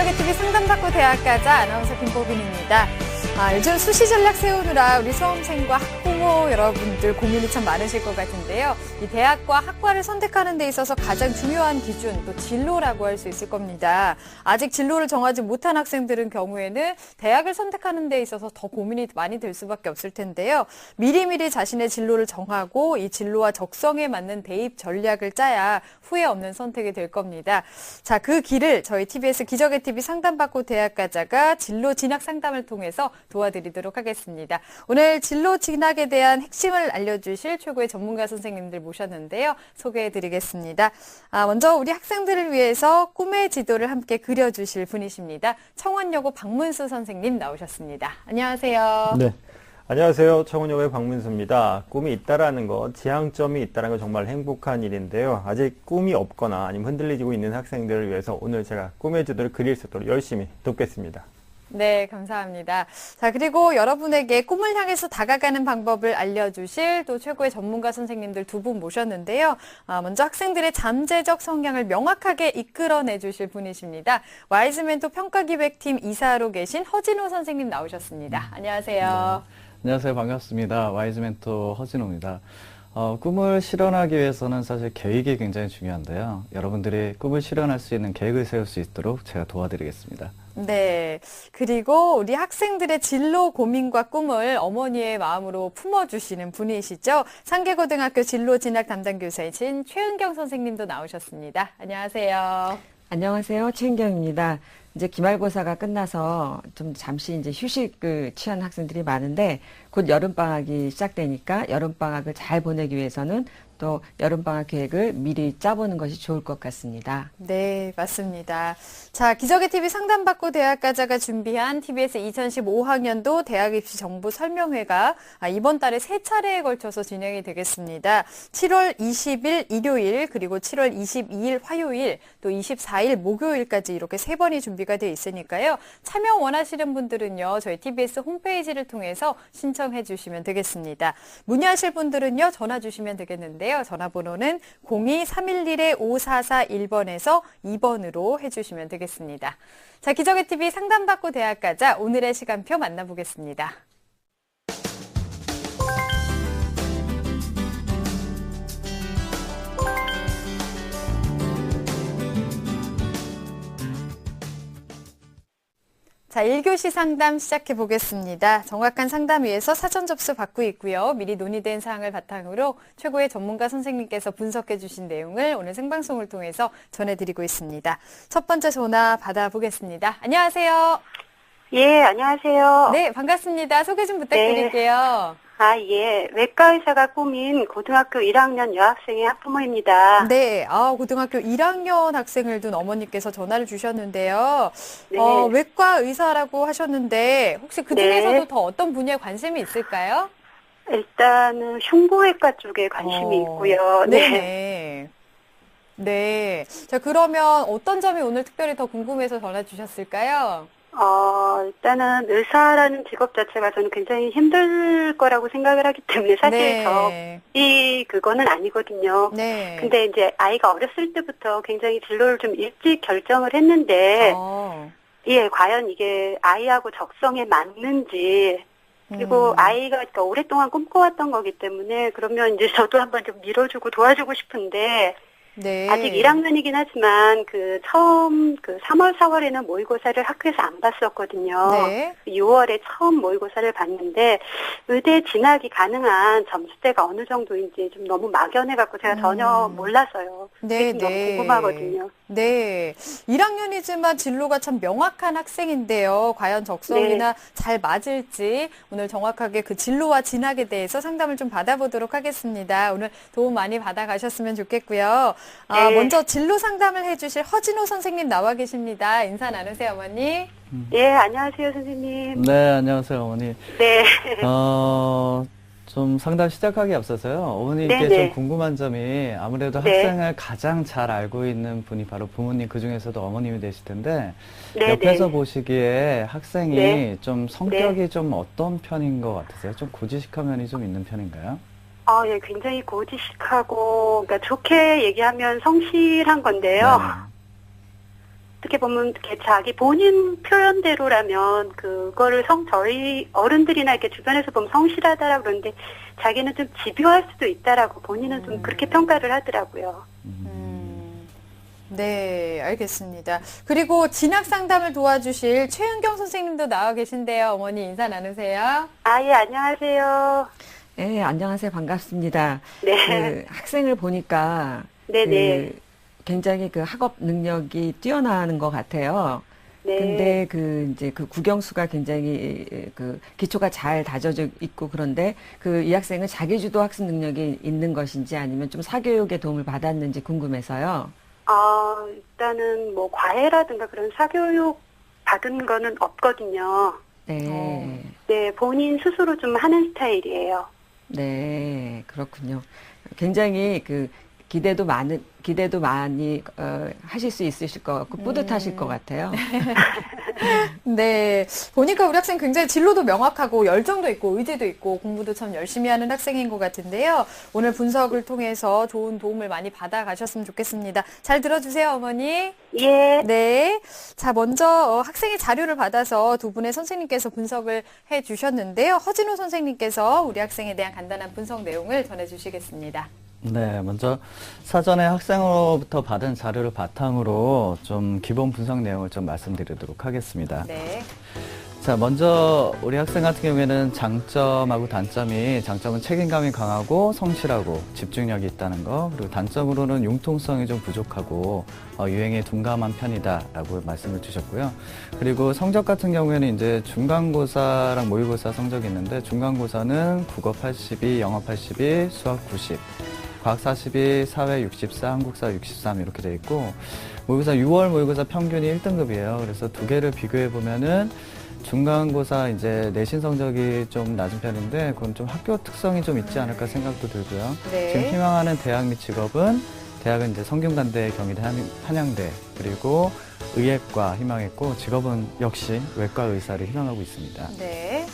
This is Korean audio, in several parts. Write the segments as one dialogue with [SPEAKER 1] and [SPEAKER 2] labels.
[SPEAKER 1] 기적의 TV 상담받고 대학 가자 아나운서 김보빈입니다. 요즘 수시 전략 세우느라 우리 수험생과 학부모 여러분들 고민이 참 많으실 것 같은데요. 이 대학과 학과를 선택하는 데 있어서 가장 중요한 기준, 또 진로라고 할 수 있을 겁니다. 아직 진로를 정하지 못한 학생들은 경우에는 대학을 선택하는 데 있어서 더 고민이 많이 될 수밖에 없을 텐데요. 미리미리 자신의 진로를 정하고 이 진로와 적성에 맞는 대입 전략을 짜야 후회 없는 선택이 될 겁니다. 자, 그 길을 저희 TBS 기적의 TV 상담받고 대학 가자가 진로 진학 상담을 통해서 도와드리도록 하겠습니다. 오늘 진로 진학에 대한 핵심을 알려주실 최고의 전문가 선생님들 모셨는데요. 소개해드리겠습니다. 먼저 우리 학생들을 위해서 꿈의 지도를 함께 그려주실 분이십니다. 청원여고 박문수 선생님 나오셨습니다. 안녕하세요.
[SPEAKER 2] 네. 안녕하세요. 청원여고의 박문수입니다. 꿈이 있다라는 것, 지향점이 있다는 건 정말 행복한 일인데요. 아직 꿈이 없거나 아니면 흔들리고 있는 학생들을 위해서 오늘 제가 꿈의 지도를 그릴 수 있도록 열심히 돕겠습니다.
[SPEAKER 1] 네, 감사합니다. 자, 그리고 여러분에게 꿈을 향해서 다가가는 방법을 알려주실 또 최고의 전문가 선생님들 두 분 모셨는데요. 먼저 학생들의 잠재적 성향을 명확하게 이끌어내 주실 분이십니다. 와이즈멘토 평가기획팀 이사로 계신 허진호 선생님 나오셨습니다. 안녕하세요.
[SPEAKER 3] 네. 안녕하세요. 반갑습니다. 와이즈멘토 허진호입니다. 꿈을 실현하기 위해서는 사실 계획이 굉장히 중요한데요. 여러분들이 꿈을 실현할 수 있는 계획을 세울 수 있도록 제가 도와드리겠습니다.
[SPEAKER 1] 네. 그리고 우리 학생들의 진로 고민과 꿈을 어머니의 마음으로 품어주시는 분이시죠. 상계고등학교 진로 진학 담당 교사이신 최은경 선생님도 나오셨습니다. 안녕하세요.
[SPEAKER 4] 안녕하세요. 최은경입니다. 이제 기말고사가 끝나서 좀 잠시 이제 휴식을 취한 학생들이 많은데 곧 여름방학이 시작되니까 여름방학을 잘 보내기 위해서는 또 여름방학 계획을 미리 짜보는 것이 좋을 것 같습니다.
[SPEAKER 1] 네, 맞습니다. 자, 기적의 TV 상담받고 대학 가자가 준비한 TBS 2015학년도 대학 입시 정보 설명회가 이번 달에 3차례에 걸쳐서 진행이 되겠습니다. 7월 20일 일요일, 그리고 7월 22일 화요일, 또 24일 목요일까지 이렇게 3번이 준비가 되어 있으니까요. 참여 원하시는 분들은요, 저희 TBS 홈페이지를 통해서 신청해 주시면 되겠습니다. 문의하실 분들은요, 전화 주시면 되겠는데요. 전화번호는 02-311-5441번에서 2번으로 해주시면 되겠습니다. 자, 기적의 TV 상담받고 대학 가자 오늘의 시간표 만나보겠습니다. 자, 1교시 상담 시작해 보겠습니다. 정확한 상담 위해서 사전 접수 받고 있고요. 미리 논의된 사항을 바탕으로 최고의 전문가 선생님께서 분석해 주신 내용을 오늘 생방송을 통해서 전해드리고 있습니다. 첫 번째 전화 받아보겠습니다. 안녕하세요.
[SPEAKER 5] 예, 안녕하세요.
[SPEAKER 1] 네, 반갑습니다. 소개 좀 부탁드릴게요.
[SPEAKER 5] 예. 외과 의사가 꿈인 고등학교 1학년 여학생의 학부모입니다.
[SPEAKER 1] 네, 고등학교 1학년 학생을 둔 어머니께서 전화를 주셨는데요.
[SPEAKER 5] 네.
[SPEAKER 1] 외과 의사라고 하셨는데 혹시 그 중에서도 더 어떤 분야에 관심이 있을까요?
[SPEAKER 5] 일단은 흉부외과 쪽에 관심이 있고요.
[SPEAKER 1] 네. 네. 자, 그러면 어떤 점이 오늘 특별히 더 궁금해서 전화 주셨을까요?
[SPEAKER 5] 일단은 의사라는 직업 자체가 저는 굉장히 힘들 거라고 생각을 하기 때문에 사실 그거는 아니거든요.
[SPEAKER 1] 네.
[SPEAKER 5] 근데 이제 아이가 어렸을 때부터 굉장히 진로를 좀 일찍 결정을 했는데, 예, 과연 이게 아이하고 적성에 맞는지, 그리고 아이가 그러니까 오랫동안 꿈꿔왔던 거기 때문에 그러면 이제 저도 한번 좀 밀어주고 도와주고 싶은데,
[SPEAKER 1] 네.
[SPEAKER 5] 아직 1학년이긴 하지만 처음 3월, 4월에는 모의고사를 학교에서 안 봤었거든요.
[SPEAKER 1] 네.
[SPEAKER 5] 6월에 처음 모의고사를 봤는데 의대 진학이 가능한 점수대가 어느 정도인지 좀 너무 막연해갖고 제가 전혀 몰라서요.
[SPEAKER 1] 네,
[SPEAKER 5] 너무 궁금하거든요.
[SPEAKER 1] 네. 1학년이지만 진로가 참 명확한 학생인데요. 과연 적성이나 잘 맞을지 오늘 정확하게 그 진로와 진학에 대해서 상담을 좀 받아보도록 하겠습니다. 오늘 도움 많이 받아가셨으면 좋겠고요. 먼저 진로 상담을 해주실 허진호 선생님 나와 계십니다. 인사 나누세요, 어머니.
[SPEAKER 5] 예, 안녕하세요, 선생님.
[SPEAKER 3] 네, 안녕하세요, 어머니.
[SPEAKER 5] 네.
[SPEAKER 3] 좀 상담 시작하기 앞서서요. 어머니께 좀 궁금한 점이 아무래도 학생을 가장 잘 알고 있는 분이 바로 부모님, 그중에서도 어머님이 되실 텐데 옆에서 보시기에 학생이 좀 성격이 좀 어떤 편인 것 같으세요? 좀 고지식한 면이 좀 있는 편인가요?
[SPEAKER 5] 예, 굉장히 고지식하고, 그러니까 좋게 얘기하면 성실한 건데요. 어떻게 보면 이렇게 자기 본인 표현대로라면 그거를 저희 어른들이나 이렇게 주변에서 보면 성실하다라고 그러는데 자기는 좀 집요할 수도 있다라고 본인은 좀 그렇게 평가를 하더라고요.
[SPEAKER 1] 네, 알겠습니다. 그리고 진학 상담을 도와주실 최은경 선생님도 나와 계신데요. 어머니 인사 나누세요.
[SPEAKER 5] 아, 예, 안녕하세요.
[SPEAKER 4] 네, 안녕하세요. 반갑습니다.
[SPEAKER 5] 네.
[SPEAKER 4] 그 학생을 보니까
[SPEAKER 5] 네네.
[SPEAKER 4] 그 굉장히 그 학업 능력이 뛰어나는 것 같아요.
[SPEAKER 5] 네.
[SPEAKER 4] 근데 이제 그 국영수가 굉장히 그 기초가 잘 다져져 있고 그런데 이 학생은 자기주도 학습 능력이 있는 것인지 아니면 좀 사교육의 도움을 받았는지 궁금해서요.
[SPEAKER 5] 일단은 뭐 과외라든가 그런 사교육 받은 거는 없거든요.
[SPEAKER 4] 네.
[SPEAKER 5] 네, 본인 스스로 좀 하는 스타일이에요.
[SPEAKER 4] 네, 그렇군요. 굉장히 기대도 많이 하실 수 있으실 것 같고 뿌듯하실 것 같아요.
[SPEAKER 1] 네, 보니까 우리 학생 굉장히 진로도 명확하고 열정도 있고 의지도 있고 공부도 참 열심히 하는 학생인 것 같은데요. 오늘 분석을 통해서 좋은 도움을 많이 받아가셨으면 좋겠습니다. 잘 들어주세요, 어머니.
[SPEAKER 5] 예.
[SPEAKER 1] 네. 자, 먼저 학생의 자료를 받아서 두 분의 선생님께서 분석을 해주셨는데요. 허진호 선생님께서 우리 학생에 대한 간단한 분석 내용을 전해주시겠습니다.
[SPEAKER 3] 네, 먼저 사전에 학생으로부터 받은 자료를 바탕으로 좀 기본 분석 내용을 좀 말씀드리도록 하겠습니다.
[SPEAKER 1] 네.
[SPEAKER 3] 자, 먼저 우리 학생 같은 경우에는 장점하고 장점은 책임감이 강하고 성실하고 집중력이 있다는 거, 그리고 단점으로는 융통성이 좀 부족하고 유행에 둔감한 편이다라고 말씀을 주셨고요. 그리고 성적 같은 경우에는 이제 중간고사랑 모의고사 성적이 있는데 중간고사는 국어 82, 영어 82, 수학 90. 과학 42, 사회 64, 한국사 63 이렇게 돼 있고 모의고사 6월 모의고사 평균이 1등급이에요. 그래서 두 개를 비교해 보면은 중간고사 이제 내신 성적이 좀 낮은 편인데 그건 좀 학교 특성이 좀 있지 않을까 생각도 들고요.
[SPEAKER 1] 네.
[SPEAKER 3] 지금 희망하는 대학 및 직업은 대학은 이제 성균관대, 경희대, 한양대 그리고 의예과 희망했고 직업은 역시 외과 의사를 희망하고 있습니다.
[SPEAKER 1] 네.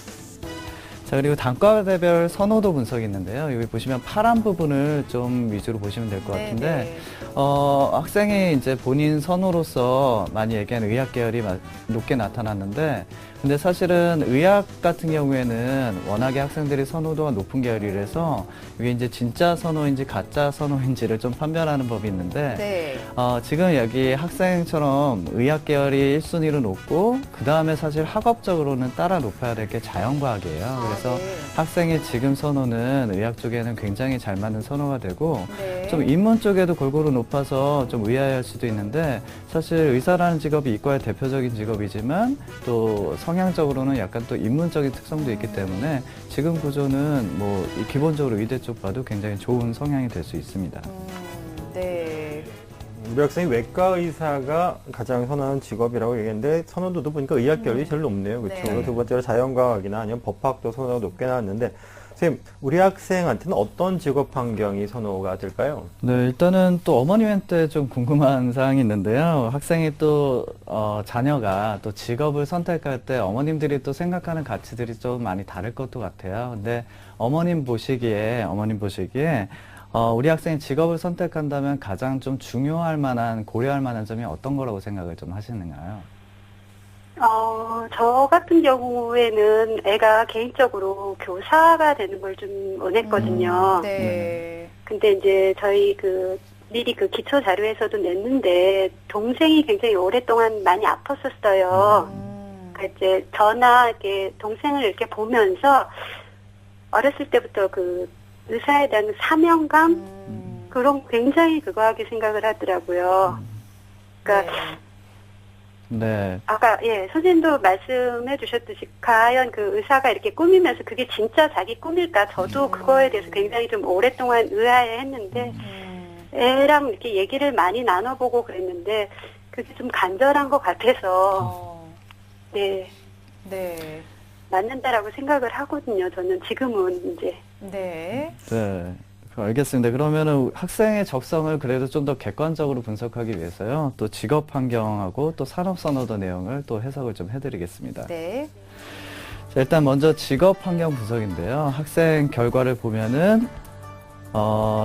[SPEAKER 3] 자, 그리고 단과대별 선호도 분석이 있는데요. 여기 보시면 파란 부분을 좀 위주로 보시면 될 것 같은데, 학생이 이제 본인 선호로서 많이 얘기하는 의학 계열이 높게 나타났는데, 근데 사실은 의학 같은 경우에는 워낙에 학생들이 선호도가 높은 계열이라서 이게 이제 진짜 선호인지 가짜 선호인지를 좀 판별하는 법이 있는데,
[SPEAKER 1] 네.
[SPEAKER 3] 지금 여기 학생처럼 의학 계열이 1순위로 높고, 그 다음에 사실 학업적으로는 따라 높아야 될 게 자연과학이에요. 그래서
[SPEAKER 1] 네.
[SPEAKER 3] 학생의 지금 선호는 의학 쪽에는 굉장히 잘 맞는 선호가 되고,
[SPEAKER 1] 네.
[SPEAKER 3] 좀 인문 쪽에도 골고루 높아서 좀 의아해할 수도 있는데, 사실 의사라는 직업이 이과의 대표적인 직업이지만, 또 성향적으로는 약간 또 인문적인 특성도 있기 때문에, 지금 구조는 뭐 기본적으로 의대 쪽 봐도 굉장히 좋은 성향이 될 수 있습니다.
[SPEAKER 1] 네.
[SPEAKER 2] 우리 학생이 외과 의사가 가장 선호하는 직업이라고 얘기했는데 선호도도 보니까 의학 계열이 제일 높네요. 그렇죠.
[SPEAKER 1] 네.
[SPEAKER 2] 두 번째로 자연과학이나 아니면 법학도 선호도가 높게 나왔는데 선생님, 우리 학생한테는 어떤 직업 환경이 선호가 될까요?
[SPEAKER 3] 네, 일단은 또 어머님한테 좀 궁금한 사항이 있는데요. 학생이 또, 자녀가 또 직업을 선택할 때 어머님들이 또 생각하는 가치들이 좀 많이 다를 것도 같아요. 근데 어머님 보시기에, 우리 학생이 직업을 선택한다면 가장 좀 중요할 만한, 고려할 만한 점이 어떤 거라고 생각을 좀 하시는가요?
[SPEAKER 5] 저 같은 경우에는 애가 개인적으로 교사가 되는 걸 좀 원했거든요.
[SPEAKER 1] 네.
[SPEAKER 5] 근데 이제 저희 미리 기초 자료에서도 냈는데, 동생이 굉장히 오랫동안 많이 아팠었어요. 그러니까 이제 저나 이렇게 동생을 이렇게 보면서 어렸을 때부터 의사에 대한 사명감? 그런 굉장히 그거하게 생각을 하더라고요. 그러니까,
[SPEAKER 3] 네.
[SPEAKER 5] 아까, 선생님도 말씀해 주셨듯이, 과연 의사가 이렇게 꾸미면서 그게 진짜 자기 꿈일까? 저도 그거에 대해서 굉장히 좀 오랫동안 의아해 했는데, 애랑 이렇게 얘기를 많이 나눠보고 그랬는데, 그게 좀 간절한 것 같아서, 네.
[SPEAKER 1] 네.
[SPEAKER 5] 맞는다라고 생각을 하거든요. 저는 지금은 이제.
[SPEAKER 1] 네.
[SPEAKER 3] 네. 알겠습니다. 그러면은 학생의 적성을 그래도 좀 더 객관적으로 분석하기 위해서요. 또 직업 환경하고 또 산업 선호도 내용을 또 해석을 좀 해드리겠습니다.
[SPEAKER 1] 네.
[SPEAKER 3] 자, 일단 먼저 직업 환경 분석인데요. 학생 결과를 보면은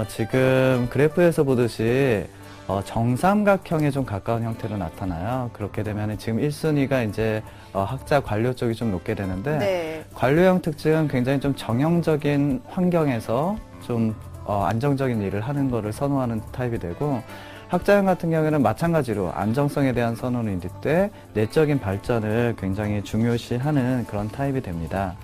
[SPEAKER 3] 지금 그래프에서 보듯이 정삼각형에 좀 가까운 형태로 나타나요. 그렇게 되면 지금 1순위가 이제 학자 관료 쪽이 좀 높게 되는데
[SPEAKER 1] 네.
[SPEAKER 3] 관료형 특징은 굉장히 좀 정형적인 환경에서 좀 안정적인 일을 하는 거를 선호하는 타입이 되고 학자형 같은 경우에는 마찬가지로 안정성에 대한 선호는 있을 내적인 발전을 굉장히 중요시하는 그런 타입이 됩니다.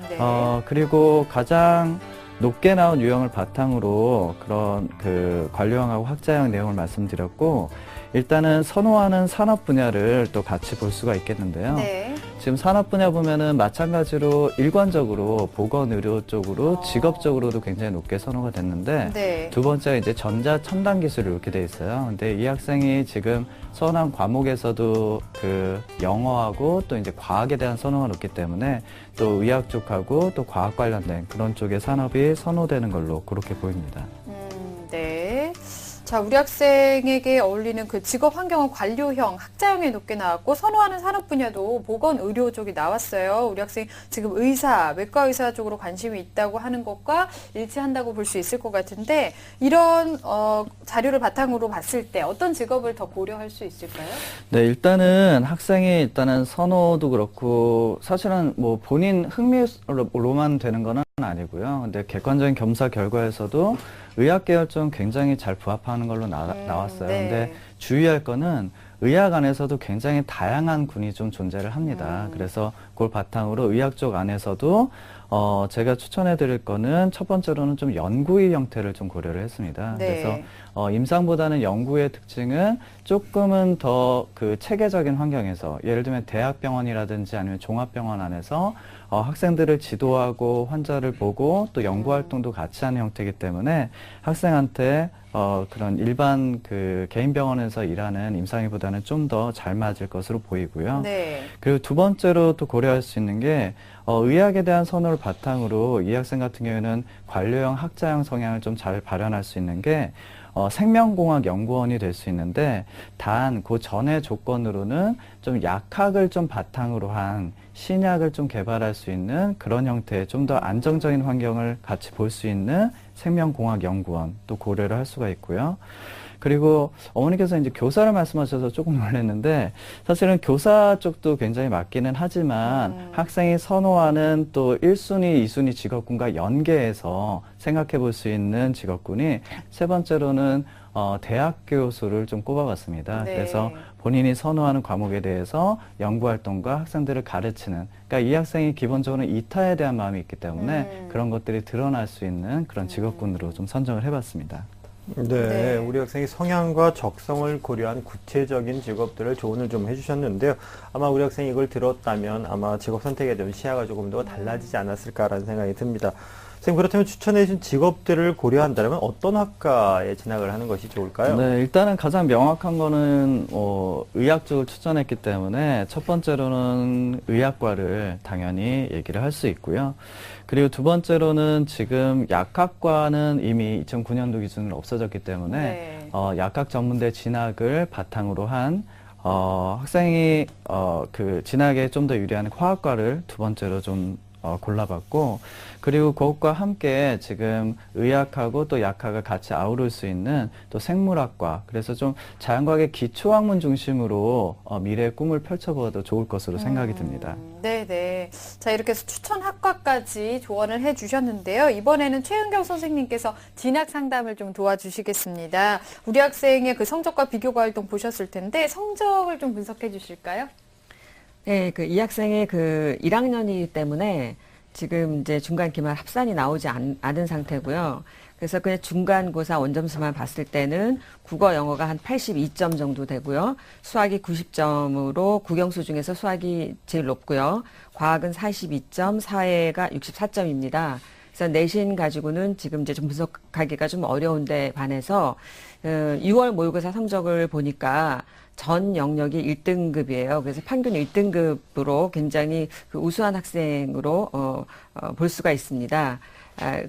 [SPEAKER 1] 네.
[SPEAKER 3] 그리고 가장 높게 나온 유형을 바탕으로 그런 그 관료형하고 학자형 내용을 말씀드렸고 일단은 선호하는 산업 분야를 또 같이 볼 수가 있겠는데요.
[SPEAKER 1] 네.
[SPEAKER 3] 지금 산업 분야 보면은 마찬가지로 일관적으로 보건의료 쪽으로 직업적으로도 굉장히 높게 선호가 됐는데
[SPEAKER 1] 네.
[SPEAKER 3] 두 번째가 이제 전자 첨단 기술 이렇게 돼 있어요. 근데 이 학생이 지금 선호한 과목에서도 그 영어하고 또 이제 과학에 대한 선호가 높기 때문에 또 의학 쪽하고 또 과학 관련된 그런 쪽의 산업이 선호되는 걸로 그렇게 보입니다.
[SPEAKER 1] 네. 자, 우리 학생에게 어울리는 그 직업 환경은 관료형, 학자형에 높게 나왔고 선호하는 산업 분야도 보건 의료 쪽이 나왔어요. 우리 학생 지금 의사, 외과 의사 쪽으로 관심이 있다고 하는 것과 일치한다고 볼 수 있을 것 같은데 이런 자료를 바탕으로 봤을 때 어떤 직업을 더 고려할 수 있을까요?
[SPEAKER 3] 네, 일단은 학생이 일단은 선호도 그렇고 사실은 뭐 본인 흥미로만 되는 건 아니고요. 근데 객관적인 겸사 결과에서도 의학 계열 좀 굉장히 잘 부합하는 걸로 나왔어요.
[SPEAKER 1] 네.
[SPEAKER 3] 근데 주의할 거는 의학 안에서도 굉장히 다양한 군이 좀 존재를 합니다. 그래서 그걸 바탕으로 의학 쪽 안에서도 제가 추천해 드릴 거는 첫 번째로는 좀 연구의 형태를 좀 고려를 했습니다.
[SPEAKER 1] 네.
[SPEAKER 3] 그래서 임상보다는 연구의 특징은 조금은 더 그 체계적인 환경에서 예를 들면 대학병원이라든지 아니면 종합병원 안에서 학생들을 지도하고 환자를 보고 또 연구 활동도 같이 하는 형태이기 때문에 학생한테 그런 일반 그 개인 병원에서 일하는 임상의보다는 좀 더 잘 맞을 것으로 보이고요.
[SPEAKER 1] 네.
[SPEAKER 3] 그리고 두 번째로 또 고려할 수 있는 게 의학에 대한 선호를 바탕으로 이 학생 같은 경우에는 관료형 학자형 성향을 좀 잘 발현할 수 있는 게 생명공학 연구원이 될 수 있는데 단 그 전에 조건으로는 좀 약학을 좀 바탕으로 한 신약을 좀 개발할 수 있는 그런 형태의 좀 더 안정적인 환경을 같이 볼 수 있는 생명공학 연구원 또 고려를 할 수가 있고요. 그리고 어머니께서 이제 교사를 말씀하셔서 조금 놀랐는데 사실은 교사 쪽도 굉장히 맞기는 하지만 학생이 선호하는 또 1순위, 2순위 직업군과 연계해서 생각해 볼 수 있는 직업군이 세 번째로는 대학 교수를 좀 꼽아봤습니다.
[SPEAKER 1] 네.
[SPEAKER 3] 그래서 본인이 선호하는 과목에 대해서 연구활동과 학생들을 가르치는 그러니까 이 학생이 기본적으로 이타에 대한 마음이 있기 때문에 그런 것들이 드러날 수 있는 그런 직업군으로 좀 선정을 해봤습니다.
[SPEAKER 2] 네, 우리 학생이 성향과 적성을 고려한 구체적인 직업들을 조언을 좀 해주셨는데요. 아마 우리 학생이 이걸 들었다면 아마 직업 선택에 대한 시야가 조금 더 달라지지 않았을까라는 생각이 듭니다. 선생님, 그렇다면 추천해 주신 직업들을 고려한다면 어떤 학과에 진학을 하는 것이 좋을까요?
[SPEAKER 3] 네, 일단은 가장 명확한 거는 의학 쪽을 추천했기 때문에 첫 번째로는 의학과를 당연히 얘기를 할 수 있고요. 그리고 두 번째로는 지금 약학과는 이미 2009년도 기준으로 없어졌기 때문에 약학 전문대 진학을 바탕으로 한 학생이 그 진학에 좀 더 유리한 화학과를 두 번째로 좀 골라봤고 그리고 그것과 함께 지금 의학하고 또 약학을 같이 아우를 수 있는 또 생물학과 그래서 좀 자연과학의 기초학문 중심으로 미래의 꿈을 펼쳐보아도 좋을 것으로 생각이 듭니다.
[SPEAKER 1] 네네. 자, 이렇게 해서 추천 학과까지 조언을 해주셨는데요. 이번에는 최은경 선생님께서 진학 상담을 좀 도와주시겠습니다. 우리 학생의 그 성적과 비교과 활동 보셨을 텐데 성적을 좀 분석해 주실까요?
[SPEAKER 4] 네, 이 학생의 1학년이기 때문에 지금 이제 중간 기말 합산이 나오지 않은 상태고요. 그래서 그냥 중간고사 원점수만 봤을 때는 국어, 영어가 한 82점 정도 되고요. 수학이 90점으로 국영수 중에서 수학이 제일 높고요. 과학은 42점, 사회가 64점입니다. 그래서 내신 가지고는 지금 이제 좀 분석하기가 좀 어려운데 반해서 6월 모의고사 성적을 보니까 전 영역이 1등급이에요. 그래서 평균 1등급으로 굉장히 우수한 학생으로 볼 수가 있습니다.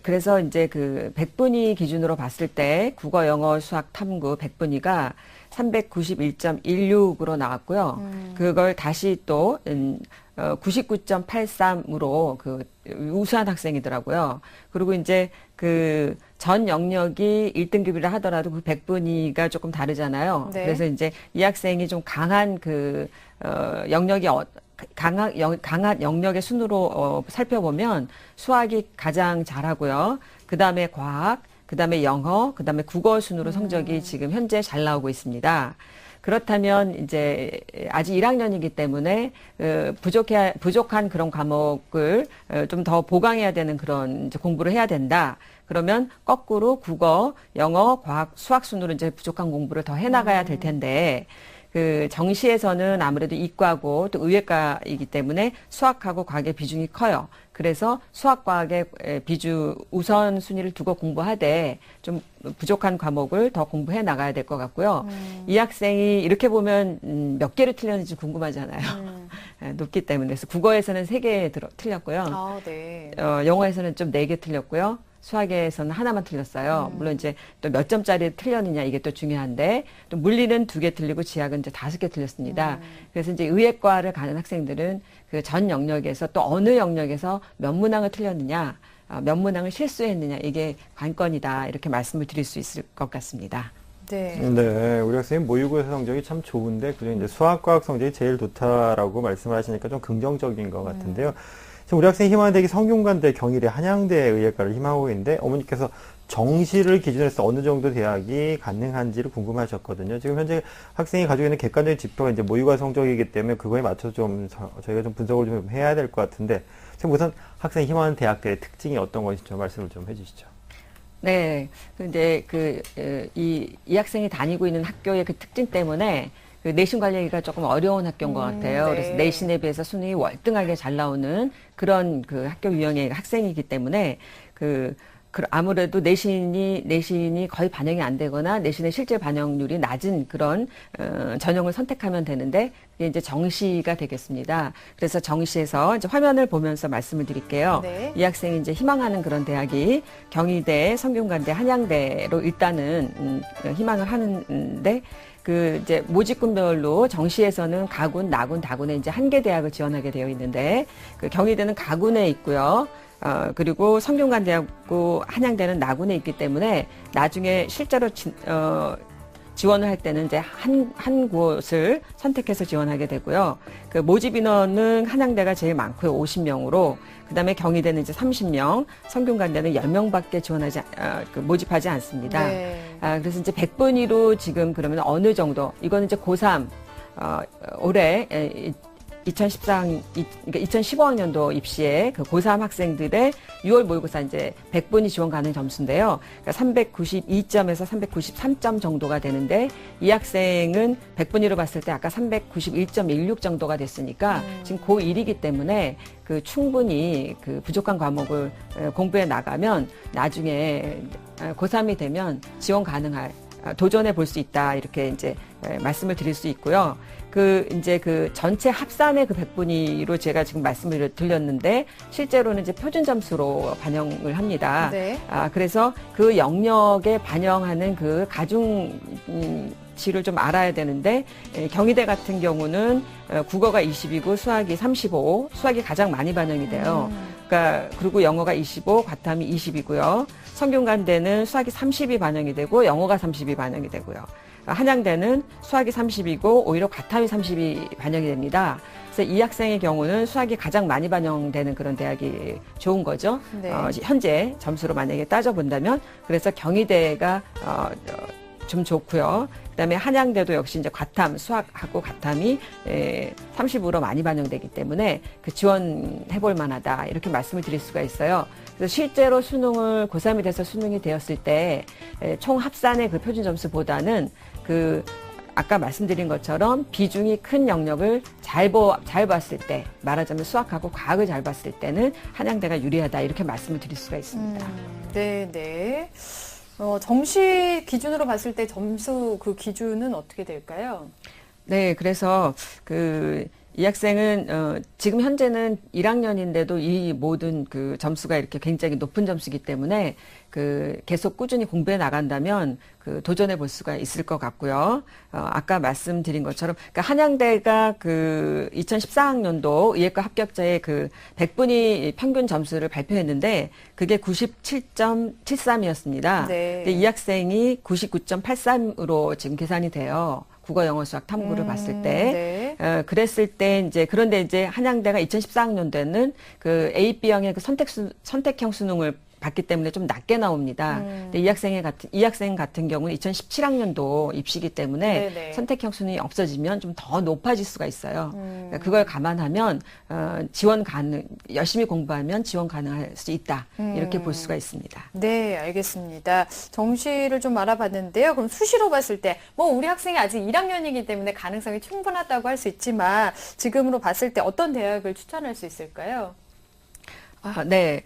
[SPEAKER 4] 그래서 이제 100분위 기준으로 봤을 때 국어, 영어, 수학, 탐구 100분위가 391.16으로 나왔고요. 그걸 다시 또 99.83으로 우수한 학생이더라고요. 그리고 이제 전 영역이 1등급이라 하더라도 그 100분위가 조금 다르잖아요.
[SPEAKER 1] 네.
[SPEAKER 4] 그래서 이제 이 학생이 좀 강한 그 영역이 강한 영역의 순으로 살펴보면 수학이 가장 잘하고요. 그 다음에 과학, 그 다음에 영어, 그 다음에 국어 순으로 성적이 지금 현재 잘 나오고 있습니다. 그렇다면 이제 아직 1학년이기 때문에 부족한 그런 과목을 좀 더 보강해야 되는 그런 이제 공부를 해야 된다. 그러면 거꾸로 국어, 영어, 과학, 수학 순으로 이제 부족한 공부를 더 해나가야 될 텐데 그 정시에서는 아무래도 이과고 또 의예과이기 때문에 수학하고 과학의 비중이 커요. 그래서 수학과학의 우선 순위를 두고 공부하되 좀 부족한 과목을 더 공부해 나가야 될 것 같고요. 이 학생이 이렇게 보면 몇 개를 틀렸는지 궁금하잖아요. 높기 때문에. 그래서 국어에서는 3개 틀렸고요.
[SPEAKER 1] 아, 네.
[SPEAKER 4] 영어에서는 좀 4개 틀렸고요. 수학에서는 하나만 틀렸어요. 물론 이제 또 몇 점짜리 틀렸느냐 이게 또 중요한데 또 물리는 2개 틀리고 지학은 이제 5개 틀렸습니다. 그래서 이제 의예과를 가는 학생들은 그 전 영역에서 또 어느 영역에서 몇 문항을 틀렸느냐, 몇 문항을 실수했느냐 이게 관건이다 이렇게 말씀을 드릴 수 있을 것 같습니다.
[SPEAKER 1] 네.
[SPEAKER 2] 네, 우리 학생님 모의고사 성적이 참 좋은데 그중에 이제 수학과학 성적이 제일 좋다라고 말씀을 하시니까 좀 긍정적인 것 같은데요. 지금 우리 학생이 희망하는 대학이 성균관대, 경희대, 한양대 의예과를 희망하고 있는데 어머니께서 정시를 기준으로 해서 어느 정도 대학이 가능한지를 궁금하셨거든요. 지금 현재 학생이 가지고 있는 객관적인 지표가 이제 모의고사 성적이기 때문에 그거에 맞춰서 좀 저희가 좀 분석을 좀 해야 될 것 같은데 지금 우선 학생이 희망하는 대학들의 특징이 어떤 것인지 좀 말씀을 좀 해주시죠.
[SPEAKER 4] 네, 근데 이 학생이 다니고 있는 학교의 그 특징 때문에 그 내신 관리가 조금 어려운 학교인 것 같아요.
[SPEAKER 1] 네.
[SPEAKER 4] 그래서 내신에 비해서 수능이 월등하게 잘 나오는 그런 그 학교 유형의 학생이기 때문에 아무래도 내신이 거의 반영이 안 되거나 내신의 실제 반영률이 낮은 그런 전형을 선택하면 되는데 그게 이제 정시가 되겠습니다. 그래서 정시에서 이제 화면을 보면서 말씀을 드릴게요.
[SPEAKER 1] 네.
[SPEAKER 4] 이 학생이 이제 희망하는 그런 대학이 경희대, 성균관대, 한양대로 일단은 희망을 하는데 그 이제 모집군별로 정시에서는 가군, 나군, 다군에 이제 한 개 대학을 지원하게 되어 있는데 그 경희대는 가군에 있고요. 그리고 성균관대하고 한양대는 나군에 있기 때문에 나중에 실제로 지원을 할 때는 이제 한 곳을 선택해서 지원하게 되고요. 그 모집 인원은 한양대가 제일 많고요. 50명으로. 그 다음에 경희대는 이제 30명, 성균관대는 10명밖에 모집하지 않습니다.
[SPEAKER 1] 네.
[SPEAKER 4] 그래서 이제 100분위로 지금 그러면 어느 정도, 이거는 이제 고3, 올해 2015학년도 입시에 그 고3 학생들의 6월 모의고사 이제 100분위 지원 가능 점수인데요. 그러니까 392점에서 393점 정도가 되는데 이 학생은 100분위로 봤을 때 아까 391.16 정도가 됐으니까 지금 고1이기 때문에 그 충분히 그 부족한 과목을 공부해 나가면 나중에 고3이 되면 지원 가능할 도전해 볼 수 있다 이렇게 이제 말씀을 드릴 수 있고요. 이제 그 전체 합산의 그 100분위로 제가 지금 말씀을 드렸는데 실제로는 이제 표준 점수로 반영을 합니다.
[SPEAKER 1] 네.
[SPEAKER 4] 그래서 그 영역에 반영하는 그 가중치를 좀 알아야 되는데 경희대 같은 경우는 국어가 20이고 수학이 35, 수학이 가장 많이 반영이 돼요. 그러니까 그리고 영어가 25, 과탐이 20이고요. 성균관대는 수학이 30이 반영이 되고 영어가 30이 반영이 되고요. 한양대는 수학이 30이고 오히려 과탐이 30이 반영이 됩니다. 그래서 이 학생의 경우는 수학이 가장 많이 반영되는 그런 대학이 좋은 거죠.
[SPEAKER 1] 네.
[SPEAKER 4] 현재 점수로 만약에 따져본다면 그래서 경희대가 좀 좋고요. 그다음에 한양대도 역시 이제 과탐, 수학하고 과탐이 30으로 많이 반영되기 때문에 그 지원해볼 만하다 이렇게 말씀을 드릴 수가 있어요. 그래서 실제로 수능을 고3이 돼서 수능이 되었을 때 총 합산의 그 표준 점수보다는 아까 말씀드린 것처럼 비중이 큰 영역을 잘 봤을 때 말하자면 수학하고 과학을 잘 봤을 때는 한양대가 유리하다 이렇게 말씀을 드릴 수가 있습니다.
[SPEAKER 1] 네, 네. 정시 기준으로 봤을 때 점수 그 기준은 어떻게 될까요?
[SPEAKER 4] 네, 그래서 이 학생은 지금 현재는 1학년인데도 이 모든 그 점수가 이렇게 굉장히 높은 점수이기 때문에 그 계속 꾸준히 공부해 나간다면 그 도전해 볼 수가 있을 것 같고요. 아까 말씀드린 것처럼 그러니까 한양대가 그 2014학년도 의예과 합격자의 그 100분위 평균 점수를 발표했는데 그게 97.73이었습니다.
[SPEAKER 1] 네.
[SPEAKER 4] 근데 이 학생이 99.83으로 지금 계산이 돼요. 국어, 영어, 수학, 탐구를 봤을 때.
[SPEAKER 1] 네.
[SPEAKER 4] 그랬을 때 이제 그런데 이제 한양대가 2014학년도에는 그 A, B형의 그 선택형 수능을 봤기 때문에 좀 낮게 나옵니다. 근데 이 학생 같은 경우는 2017학년도 입시기 때문에
[SPEAKER 1] 네네.
[SPEAKER 4] 선택형 수능이 없어지면 좀 더 높아질 수가 있어요. 그러니까 그걸 감안하면 열심히 공부하면 지원 가능할 수 있다. 이렇게 볼 수가 있습니다.
[SPEAKER 1] 네, 알겠습니다. 정시를 좀 알아봤는데요. 그럼 수시로 봤을 때, 뭐 우리 학생이 아직 1학년이기 때문에 가능성이 충분하다고 할 수 있지만 지금으로 봤을 때 어떤 대학을 추천할 수 있을까요?
[SPEAKER 4] 네.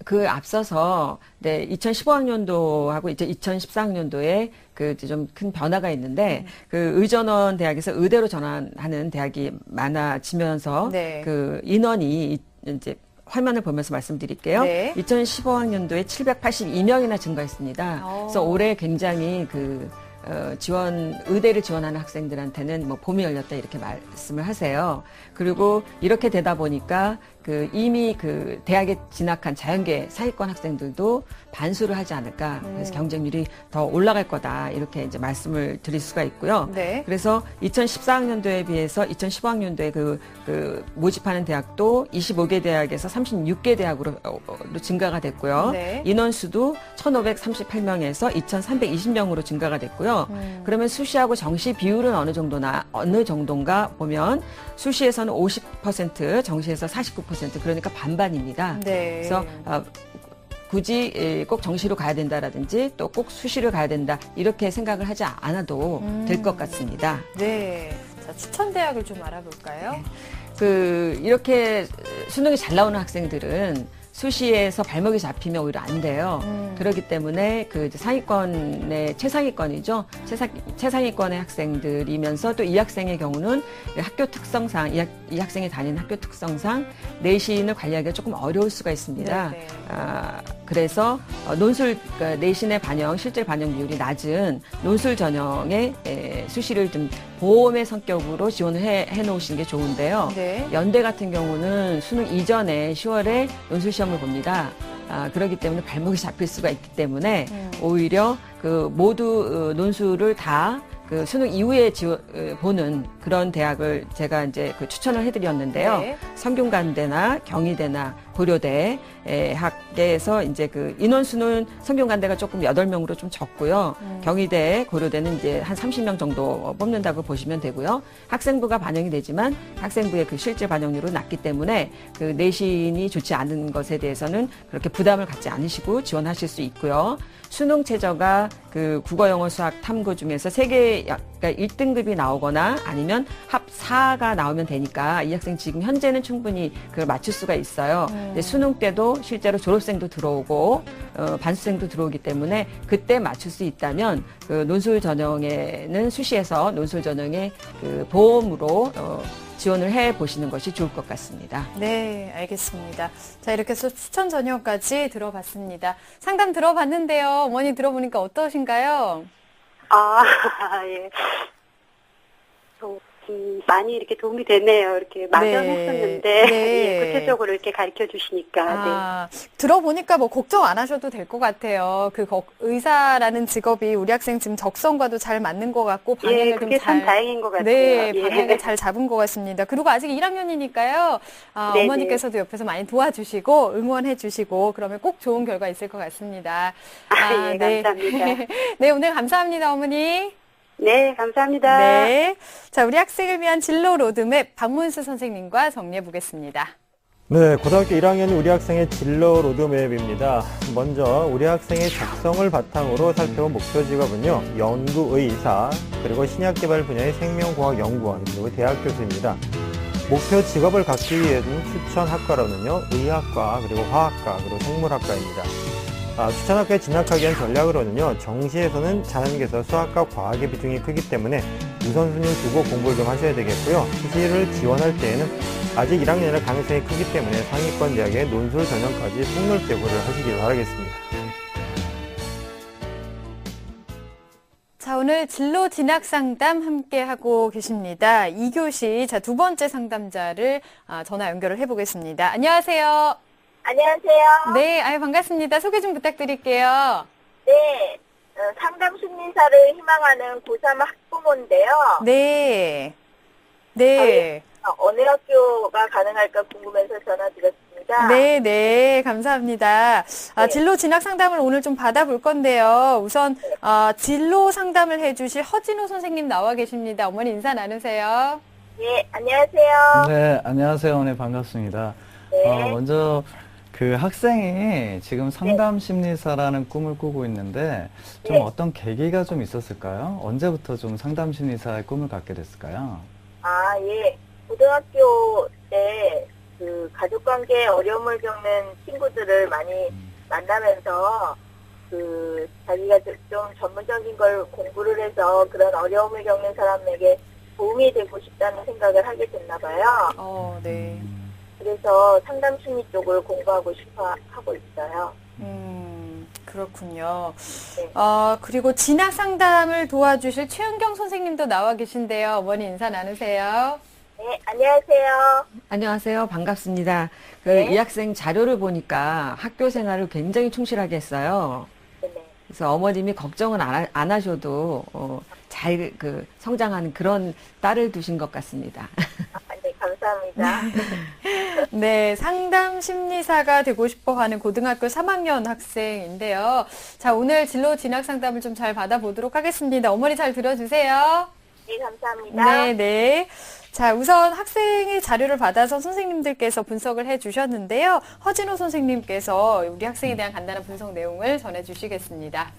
[SPEAKER 4] 그 앞서서, 네, 2015학년도하고 이제 2014학년도에 그 좀 큰 변화가 있는데, 그 의전원 대학에서 의대로 전환하는 대학이 많아지면서,
[SPEAKER 1] 네.
[SPEAKER 4] 그 인원이 이제 화면을 보면서 말씀드릴게요.
[SPEAKER 1] 네.
[SPEAKER 4] 2015학년도에 782명이나 증가했습니다. 그래서 올해 굉장히 의대를 지원하는 학생들한테는 뭐 봄이 열렸다 이렇게 말씀을 하세요. 그리고 이렇게 되다 보니까 이미 대학에 진학한 자연계 상위권 학생들도 반수를 하지 않을까. 그래서 경쟁률이 더 올라갈 거다. 이렇게 이제 말씀을 드릴 수가 있고요.
[SPEAKER 1] 네.
[SPEAKER 4] 그래서 2014학년도에 비해서 2015학년도에 모집하는 대학도 25개 대학에서 36개 대학으로 증가가 됐고요.
[SPEAKER 1] 네.
[SPEAKER 4] 인원수도 1,538명에서 2,320명으로 증가가 됐고요. 그러면 수시하고 정시 비율은 어느 정도인가 보면 수시에서는 50%, 정시에서 49%, 그러니까 반반입니다.
[SPEAKER 1] 네.
[SPEAKER 4] 그래서 굳이 꼭 정시로 가야 된다라든지 또 꼭 수시를 가야 된다 이렇게 생각을 하지 않아도 될 것 같습니다.
[SPEAKER 1] 네. 자, 추천 대학을 좀 알아볼까요?
[SPEAKER 4] 이렇게 수능이 잘 나오는 학생들은 수시에서 발목이 잡히면 오히려 안 돼요. 그렇기 때문에 상위권의 최상위권이죠. 최상위권의 학생들이면서 또 이 학생의 경우는 학교 특성상, 이 학생이 다니는 학교 특성상 내신을 관리하기가 조금 어려울 수가 있습니다.
[SPEAKER 1] 네네.
[SPEAKER 4] 그래서 그러니까 내신의 실질 반영 비율이 낮은 논술 전형의 수시를 좀 보험의 성격으로 지원을 해 놓으시는 게 좋은데요.
[SPEAKER 1] 네.
[SPEAKER 4] 연대 같은 경우는 수능 이전에 10월에 논술 시험을 봅니다. 그렇기 때문에 발목이 잡힐 수가 있기 때문에 오히려 모두 논술을 다 수능 이후에 보는 그런 대학을 제가 이제 추천을 해드렸는데요.
[SPEAKER 1] 네.
[SPEAKER 4] 성균관대나 경희대나 고려대 학계에서 이제 인원수는 성균관대가 조금 8명으로 좀 적고요. 경희대, 고려대는 이제 한 30명 정도 뽑는다고 보시면 되고요. 학생부가 반영이 되지만 학생부의 실질 반영률은 낮기 때문에 내신이 좋지 않은 것에 대해서는 그렇게 부담을 갖지 않으시고 지원하실 수 있고요. 수능 최저가 국어, 영어, 수학, 탐구 중에서 그러니까 1등급이 나오거나 아니면 합 4가 나오면 되니까 이 학생 지금 현재는 충분히 그걸 맞출 수가 있어요. 근데 수능 때도 실제로 졸업생도 들어오고 반수생도 들어오기 때문에 그때 맞출 수 있다면 논술 전형에는 수시에서 논술 전형에 보험으로 지원을 해보시는 것이 좋을 것 같습니다.
[SPEAKER 1] 네, 알겠습니다. 자, 이렇게 해서 추천 전형까지 들어봤습니다. 상담 들어봤는데요. 어머니 들어보니까 어떠신가요?
[SPEAKER 5] 예. 많이 이렇게 도움이 되네요. 이렇게 막연했었는데
[SPEAKER 1] 네.
[SPEAKER 5] 예, 구체적으로 이렇게 가르쳐 주시니까. 네.
[SPEAKER 1] 들어보니까 뭐 걱정 안 하셔도 될 것 같아요. 의사라는 직업이 우리 학생 지금 적성과도 잘 맞는 것 같고 방향을
[SPEAKER 5] 예, 그게 참 다행인 것 같아요.
[SPEAKER 1] 네,
[SPEAKER 5] 예.
[SPEAKER 1] 방향을 잘 잡은 것 같습니다. 그리고 아직 1학년이니까요. 어머니께서도 옆에서 많이 도와주시고 응원해 주시고 그러면 꼭 좋은 결과 있을 것 같습니다.
[SPEAKER 5] 예,
[SPEAKER 1] 네.
[SPEAKER 5] 감사합니다.
[SPEAKER 1] 네, 오늘 감사합니다, 어머니.
[SPEAKER 5] 네, 감사합니다.
[SPEAKER 1] 네. 자, 우리 학생을 위한 진로 로드맵 박문수 선생님과 정리해 보겠습니다.
[SPEAKER 2] 네, 고등학교 1학년 우리 학생의 진로 로드맵입니다. 먼저 우리 학생의 적성을 바탕으로 살펴본 목표 직업은요, 연구의사, 그리고 신약개발 분야의 생명공학연구원, 그리고 대학 교수입니다. 목표 직업을 갖기 위해서는 추천 학과로는요, 의학과, 그리고 화학과, 그리고 생물학과입니다. 추천학교에 진학하기 위한 전략으로는요, 정시에서는 자연계에서 수학과 과학의 비중이 크기 때문에 우선순위를 두고 공부를 좀 하셔야 되겠고요. 수시를 지원할 때에는 아직 1학년이라 가능성이 크기 때문에 상위권 대학의 논술 전형까지 폭넓게고를 하시길 바라겠습니다.
[SPEAKER 1] 자, 오늘 진로 진학 상담 함께 하고 계십니다. 2교시, 자, 두 번째 상담자를 전화 연결을 해보겠습니다. 안녕하세요.
[SPEAKER 6] 안녕하세요.
[SPEAKER 1] 네, 아유, 반갑습니다. 소개 좀 부탁드릴게요.
[SPEAKER 6] 네, 상담 심리사를 희망하는 고3 학부모인데요.
[SPEAKER 1] 네. 네.
[SPEAKER 6] 어느 학교가 가능할까 궁금해서 전화드렸습니다.
[SPEAKER 1] 네, 네, 감사합니다.
[SPEAKER 6] 네.
[SPEAKER 1] 진로 진학 상담을 오늘 좀 받아볼 건데요. 우선 진로 상담을 해주실 허진호 선생님 나와 계십니다. 어머니 인사 나누세요.
[SPEAKER 6] 네, 안녕하세요.
[SPEAKER 3] 네, 안녕하세요. 오늘 반갑습니다.
[SPEAKER 6] 네.
[SPEAKER 3] 먼저 그 학생이 지금 상담 심리사라는 꿈을 꾸고 있는데 좀
[SPEAKER 6] 네.
[SPEAKER 3] 어떤 계기가 좀 있었을까요? 언제부터 좀 상담 심리사의 꿈을 갖게 됐을까요?
[SPEAKER 6] 아, 예. 고등학교 때 그 가족관계에 어려움을 겪는 친구들을 많이 만나면서 그 자기가 좀 전문적인 걸 공부를 해서 그런 어려움을 겪는 사람에게 도움이 되고 싶다는 생각을 하게 됐나 봐요.
[SPEAKER 1] 네.
[SPEAKER 6] 그래서 상담 심리 쪽을 공부하고 싶어 하고 있어요.
[SPEAKER 1] 그렇군요.
[SPEAKER 6] 네.
[SPEAKER 1] 그리고 진학 상담을 도와주실 최은경 선생님도 나와 계신데요. 어머니 인사 나누세요.
[SPEAKER 6] 네, 안녕하세요.
[SPEAKER 4] 안녕하세요. 반갑습니다.
[SPEAKER 6] 네.
[SPEAKER 4] 이 학생 자료를 보니까 학교 생활을 굉장히 충실하게 했어요.
[SPEAKER 6] 네.
[SPEAKER 4] 그래서 어머님이 걱정은 안 하셔도 잘 성장하는 그런 딸을 두신 것 같습니다.
[SPEAKER 6] 네, 감사합니다.
[SPEAKER 1] 네, 상담 심리사가 되고 싶어 하는 고등학교 3학년 학생인데요. 자, 오늘 진로 진학 상담을 좀 잘 받아보도록 하겠습니다. 어머니 잘 들어주세요.
[SPEAKER 6] 네, 감사합니다.
[SPEAKER 1] 네, 네. 자, 우선 학생의 자료를 받아서 선생님들께서 분석을 해주셨는데요. 허진호 선생님께서 우리 학생에 대한 간단한 분석 내용을 전해주시겠습니다.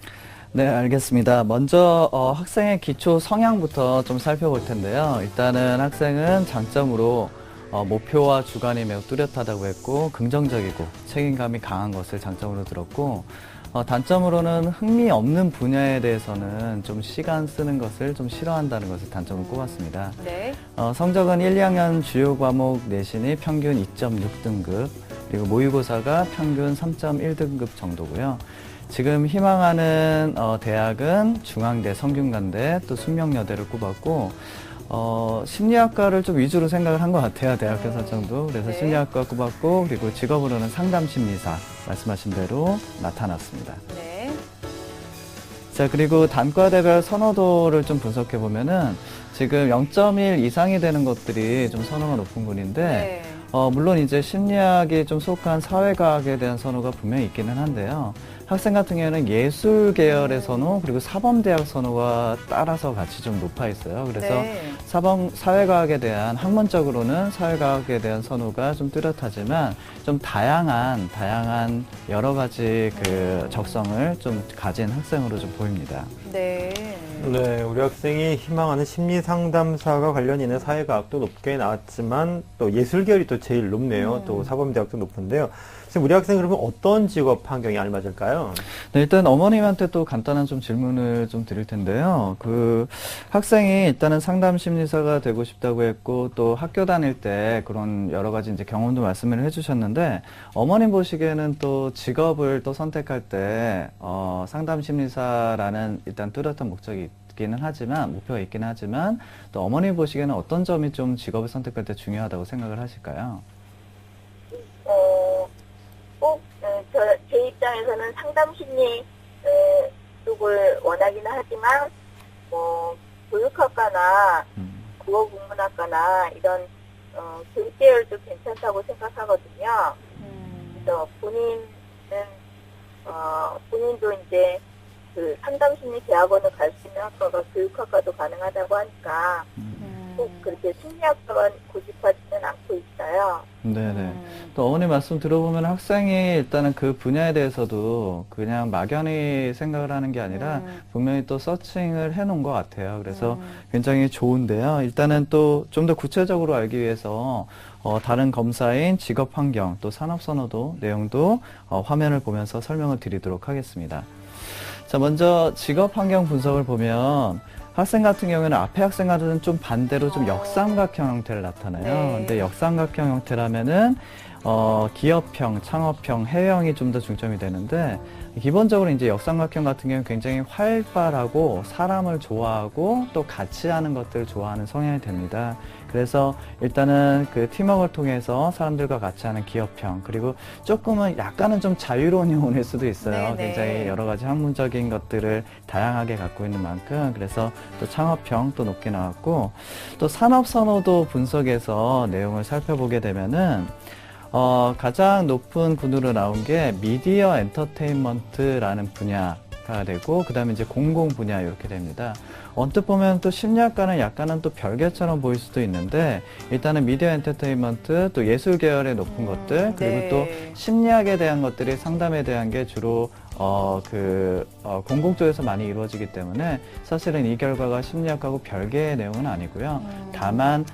[SPEAKER 3] 네, 알겠습니다. 먼저 학생의 기초 성향부터 좀 살펴볼 텐데요. 일단은 학생은 장점으로 목표와 주관이 매우 뚜렷하다고 했고 긍정적이고 책임감이 강한 것을 장점으로 들었고 단점으로는 흥미 없는 분야에 대해서는 좀 시간 쓰는 것을 좀 싫어한다는 것을 단점으로 꼽았습니다.
[SPEAKER 1] 네.
[SPEAKER 3] 성적은 1, 2학년 주요 과목 내신이 평균 2.6등급, 그리고 모의고사가 평균 3.1등급 정도고요. 지금 희망하는 대학은 중앙대, 성균관대, 또 숙명여대를 꼽았고 심리학과를 좀 위주로 생각을 한 것 같아요. 대학교 설정도. 그래서
[SPEAKER 1] 네.
[SPEAKER 3] 심리학과 꼽았고, 그리고 직업으로는 상담심리사 말씀하신 대로 나타났습니다.
[SPEAKER 1] 네.
[SPEAKER 3] 자, 그리고 단과대별 선호도를 좀 분석해 보면은 지금 0.1 이상이 되는 것들이 좀 선호가 높은 분인데
[SPEAKER 1] 네.
[SPEAKER 3] 물론 이제 심리학이 좀 속한 사회과학에 대한 선호가 분명히 있기는 한데요. 학생 같은 경우에는 예술 계열의 선호, 그리고 사범대학 선호가 따라서 같이 좀 높아 있어요. 그래서
[SPEAKER 1] 네.
[SPEAKER 3] 사회과학에 대한, 학문적으로는 사회과학에 대한 선호가 좀 뚜렷하지만 좀 다양한 여러 가지 그 적성을 좀 가진 학생으로 좀 보입니다.
[SPEAKER 1] 네.
[SPEAKER 2] 네, 우리 학생이 희망하는 심리상담사가 관련 있는 사회과학도 높게 나왔지만 또 예술계열이 또 제일 높네요. 또 사범대학도 높은데요. 지금 우리 학생 그러면 어떤 직업 환경이 알맞을까요?
[SPEAKER 3] 네, 일단 어머님한테 또 간단한 좀 질문을 좀 드릴 텐데요. 그 학생이 일단은 상담 심리사가 되고 싶다고 했고 또 학교 다닐 때 그런 여러 가지 이제 경험도 말씀을 해주셨는데 어머님 보시기에는 또 직업을 또 선택할 때 상담 심리사라는 일단 뚜렷한 목적이 있기는 하지만 목표가 있기는 하지만 또 어머님 보시기에는 어떤 점이 좀 직업을 선택할 때 중요하다고 생각을 하실까요?
[SPEAKER 6] 꼭 제 입장에서는 상담 심리 쪽을 원하기는 하지만 뭐 교육학과나 국어국문학과나 이런 교육 계열도 괜찮다고 생각하거든요. 그래서 본인도 이제 그 상담 심리 대학원을 갈 수 있는 학과가 교육학과도 가능하다고 하니까 꼭 그렇게 심리학과만 고집하지는 않고 있어요.
[SPEAKER 3] 네네. 또 어머니 말씀 들어보면 학생이 일단은 그 분야에 대해서도 그냥 막연히 생각을 하는 게 아니라 분명히 또 서칭을 해놓은 것 같아요. 그래서 굉장히 좋은데요. 일단은 또 좀 더 구체적으로 알기 위해서 다른 검사인 직업환경 또 산업선호도 내용도 화면을 보면서 설명을 드리도록 하겠습니다. 자, 먼저 직업환경 분석을 보면 학생 같은 경우에는 앞에 학생과는 좀 반대로 좀 역삼각형 형태를 나타내요.
[SPEAKER 1] 네.
[SPEAKER 3] 근데 역삼각형 형태라면은 기업형, 창업형, 해외형이 좀 더 중점이 되는데 기본적으로 이제 역삼각형 같은 경우는 굉장히 활발하고 사람을 좋아하고 또 같이 하는 것들을 좋아하는 성향이 됩니다. 그래서 일단은 그 팀워크를 통해서 사람들과 같이 하는 기업형, 그리고 조금은 약간은 좀 자유로운 영혼일 수도 있어요.
[SPEAKER 1] 네네.
[SPEAKER 3] 굉장히 여러 가지 학문적인 것들을 다양하게 갖고 있는 만큼 그래서 또 창업형 또 높게 나왔고, 또 산업선호도 분석에서 내용을 살펴보게 되면은 가장 높은 군으로 나온 게 미디어 엔터테인먼트라는 분야가 되고, 그 다음에 이제 공공 분야 이렇게 됩니다. 언뜻 보면 또 심리학과는 약간은 또 별개처럼 보일 수도 있는데, 일단은 미디어 엔터테인먼트, 또 예술 계열의 높은 것들, 그리고
[SPEAKER 1] 네.
[SPEAKER 3] 또 심리학에 대한 것들이 상담에 대한 게 주로 공공 쪽에서 많이 이루어지기 때문에 사실은 이 결과가 심리학하고 별개의 내용은 아니고요. 다만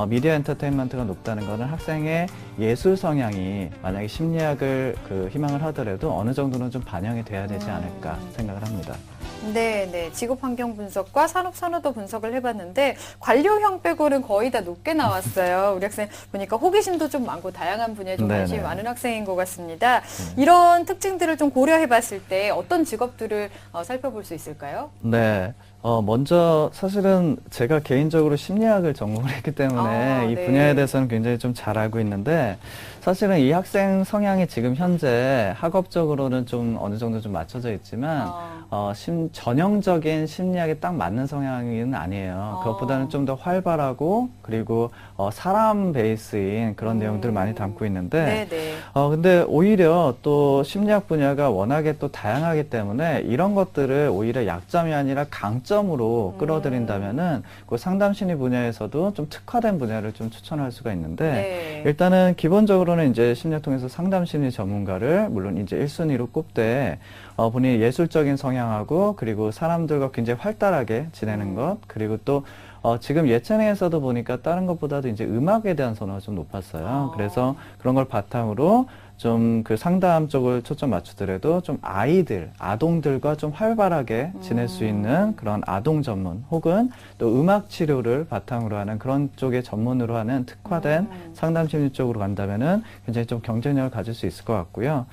[SPEAKER 3] 미디어 엔터테인먼트가 높다는 것은 학생의 예술 성향이 만약에 심리학을 희망을 하더라도 어느 정도는 좀 반영이 돼야 되지 않을까 생각을 합니다.
[SPEAKER 1] 네. 직업환경 분석과 산업선호도 분석을 해봤는데 관료형 빼고는 거의 다 높게 나왔어요. 우리 학생 보니까 호기심도 좀 많고 다양한 분야에 좀 관심이
[SPEAKER 3] 네네.
[SPEAKER 1] 많은 학생인 것 같습니다. 이런 특징들을 좀 고려해봤을 때 어떤 직업들을 살펴볼 수 있을까요?
[SPEAKER 3] 네. 먼저 사실은 제가 개인적으로 심리학을 전공을 했기 때문에 이
[SPEAKER 1] 네.
[SPEAKER 3] 분야에 대해서는 굉장히 좀 잘 알고 있는데, 사실은 이 학생 성향이 지금 현재 학업적으로는 좀 어느 정도 좀 맞춰져 있지만 전형적인 심리학에 딱 맞는 성향은 아니에요. 그것보다는 좀 더 활발하고 그리고 사람 베이스인 그런 내용들을 많이 담고 있는데
[SPEAKER 1] 네네.
[SPEAKER 3] 근데 오히려 또 심리학 분야가 워낙에 또 다양하기 때문에 이런 것들을 오히려 약점이 아니라 강점으로 끌어들인다면은 그 상담 심리 분야에서도 좀 특화된 분야를 좀 추천할 수가 있는데,
[SPEAKER 1] 네.
[SPEAKER 3] 일단은 기본적으로는 이제 심리학 통해서 상담 심리 전문가를 물론 이제 1순위로 꼽되 본인의 예술적인 성향하고 그리고 사람들과 굉장히 활달하게 지내는 것, 그리고 또 지금 예체능에서도 보니까 다른 것보다도 이제 음악에 대한 선호가 좀 높았어요. 그래서 그런 걸 바탕으로 좀 그 상담 쪽을 초점 맞추더라도 좀 아동들과 좀 활발하게 지낼 수 있는 그런 아동 전문, 혹은 또 음악 치료를 바탕으로 하는 그런 쪽의 전문으로 하는 특화된 상담 심리 쪽으로 간다면은 굉장히 좀 경쟁력을 가질 수 있을 것 같고요.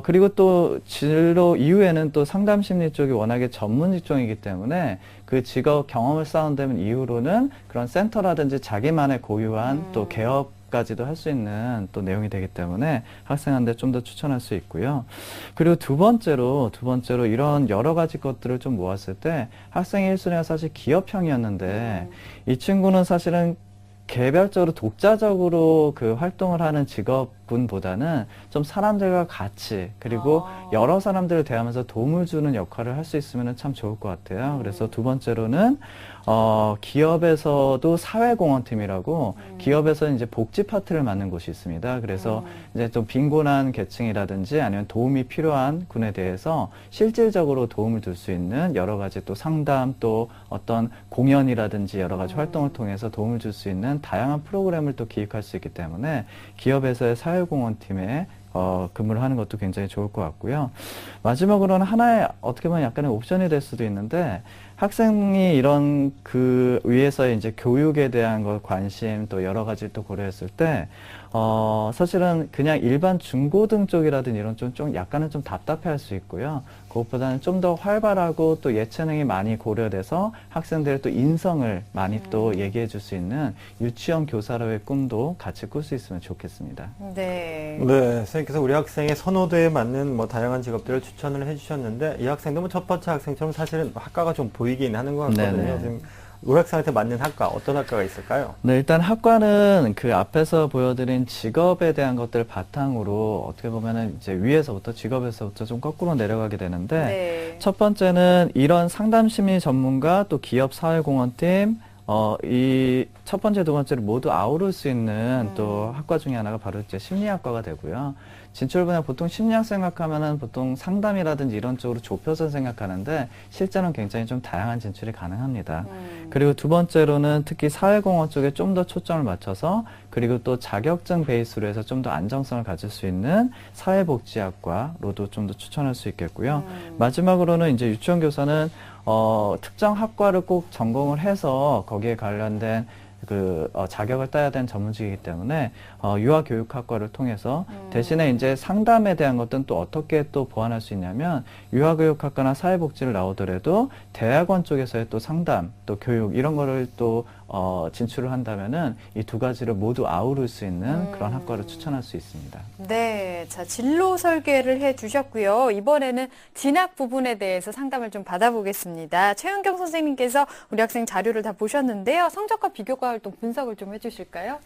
[SPEAKER 3] 그리고 또 진로 이후에는 또 상담 심리 쪽이 워낙에 전문 직종이기 때문에 그 직업 경험을 쌓은다면 이후로는 그런 센터라든지 자기만의 고유한 또 개업까지도 할 수 있는 또 내용이 되기 때문에 학생한테 좀 더 추천할 수 있고요. 그리고 두 번째로 이런 여러 가지 것들을 좀 모았을 때 학생의 1순위가 사실 기업형이었는데 이 친구는 사실은 개별적으로 독자적으로 그 활동을 하는 직업군보다는 좀 사람들과 같이, 그리고 여러 사람들을 대하면서 도움을 주는 역할을 할 수 있으면 참 좋을 것 같아요. 그래서 두 번째로는 기업에서도 사회공헌팀이라고 기업에서 이제 복지 파트를 맡는 곳이 있습니다. 그래서 이제 좀 빈곤한 계층이라든지 아니면 도움이 필요한 군에 대해서 실질적으로 도움을 줄 수 있는 여러 가지 또 상담, 또 어떤 공연이라든지 여러 가지 활동을 통해서 도움을 줄 수 있는 다양한 프로그램을 또 기획할 수 있기 때문에 기업에서의 사회공헌팀에 근무를 하는 것도 굉장히 좋을 것 같고요. 마지막으로는 하나의 어떻게 보면 약간의 옵션이 될 수도 있는데, 학생이 이런 그 위에서의 이제 교육에 대한 것 관심 또 여러 가지 또 고려했을 때 사실은 그냥 일반 중고등 쪽이라든지 이런 좀 약간은 좀 답답해할 수 있고요. 그것보다는 좀 더 활발하고 또 예체능이 많이 고려돼서 학생들의 또 인성을 많이 또 얘기해 줄 수 있는 유치원 교사로의 꿈도 같이 꿀 수 있으면 좋겠습니다.
[SPEAKER 1] 네.
[SPEAKER 2] 네, 선생님께서 우리 학생의 선호도에 맞는 뭐 다양한 직업들을 추천을 해주셨는데, 이 학생도 뭐 첫 번째 학생처럼 사실은 학과가 좀 보이긴 하는 것 같거든요.
[SPEAKER 3] 네네.
[SPEAKER 2] 지금 우리 학생한테 맞는 학과, 어떤 학과가 있을까요?
[SPEAKER 3] 네, 일단 학과는 그 앞에서 보여드린 직업에 대한 것들 바탕으로 어떻게 보면은 이제 위에서부터 직업에서부터 좀 거꾸로 내려가게 되는데,
[SPEAKER 1] 네.
[SPEAKER 3] 첫 번째는 이런 상담 심리 전문가, 또 기업 사회공헌팀, 이 첫 번째, 두 번째를 모두 아우를 수 있는 또 학과 중에 하나가 바로 이제 심리학과가 되고요. 진출 분야 보통 심리학 생각하면은 보통 상담이라든지 이런 쪽으로 좁혀서 생각하는데 실제로는 굉장히 좀 다양한 진출이 가능합니다. 그리고 두 번째로는 특히 사회공헌 쪽에 좀 더 초점을 맞춰서 그리고 또 자격증 베이스로 해서 좀 더 안정성을 가질 수 있는 사회복지학과로도 좀 더 추천할 수 있겠고요. 마지막으로는 이제 유치원 교사는 특정 학과를 꼭 전공을 해서 거기에 관련된 자격을 따야 되는 전문직이기 때문에 유아교육학과를 통해서 대신에 이제 상담에 대한 것들은 또 어떻게 또 보완할 수 있냐면 유아교육학과나 사회복지를 나오더라도 대학원 쪽에서의 또 상담, 또 교육 이런 거를 또 진출을 한다면은 이 두 가지를 모두 아우를 수 있는 그런 학과를 추천할 수 있습니다.
[SPEAKER 1] 네, 자 진로 설계를 해주셨고요. 이번에는 진학 부분에 대해서 상담을 좀 받아보겠습니다. 최은경 선생님께서 우리 학생 자료를 다 보셨는데요. 성적과 비교과 활동 분석을 좀 해주실까요?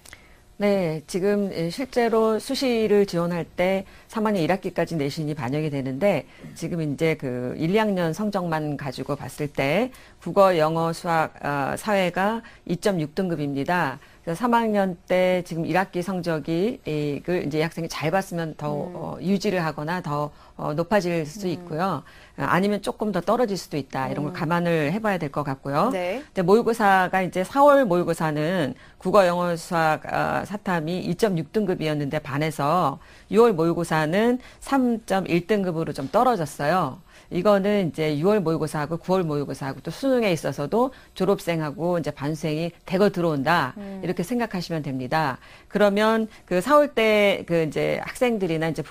[SPEAKER 4] 네, 지금 실제로 수시를 지원할 때 3학년 1학기까지 내신이 반영이 되는데 지금 이제 그 1, 2학년 성적만 가지고 봤을 때 국어, 영어, 수학, 사회가 2.6등급입니다. 그래서 3학년 때 지금 1학기 성적이 이제 이 학생이 잘 봤으면 더 유지를 하거나 더 높아질 수 있고요. 아니면 조금 더 떨어질 수도 있다. 이런 걸 감안을 해봐야 될 것 같고요.
[SPEAKER 1] 네.
[SPEAKER 4] 근데 모의고사가 이제 4월 모의고사는 국어, 영어, 수학 사탐이 2.6등급이었는데 반해서 6월 모의고사는 3.1등급으로 좀 떨어졌어요. 이거는 이제 6월 모의고사하고 9월 모의고사하고 또 수능에 있어서도 졸업생하고 이제 반수생이 대거 들어온다. 이렇게 생각하시면 됩니다. 그러면 그 4월 때 그 이제 학생들이나 이제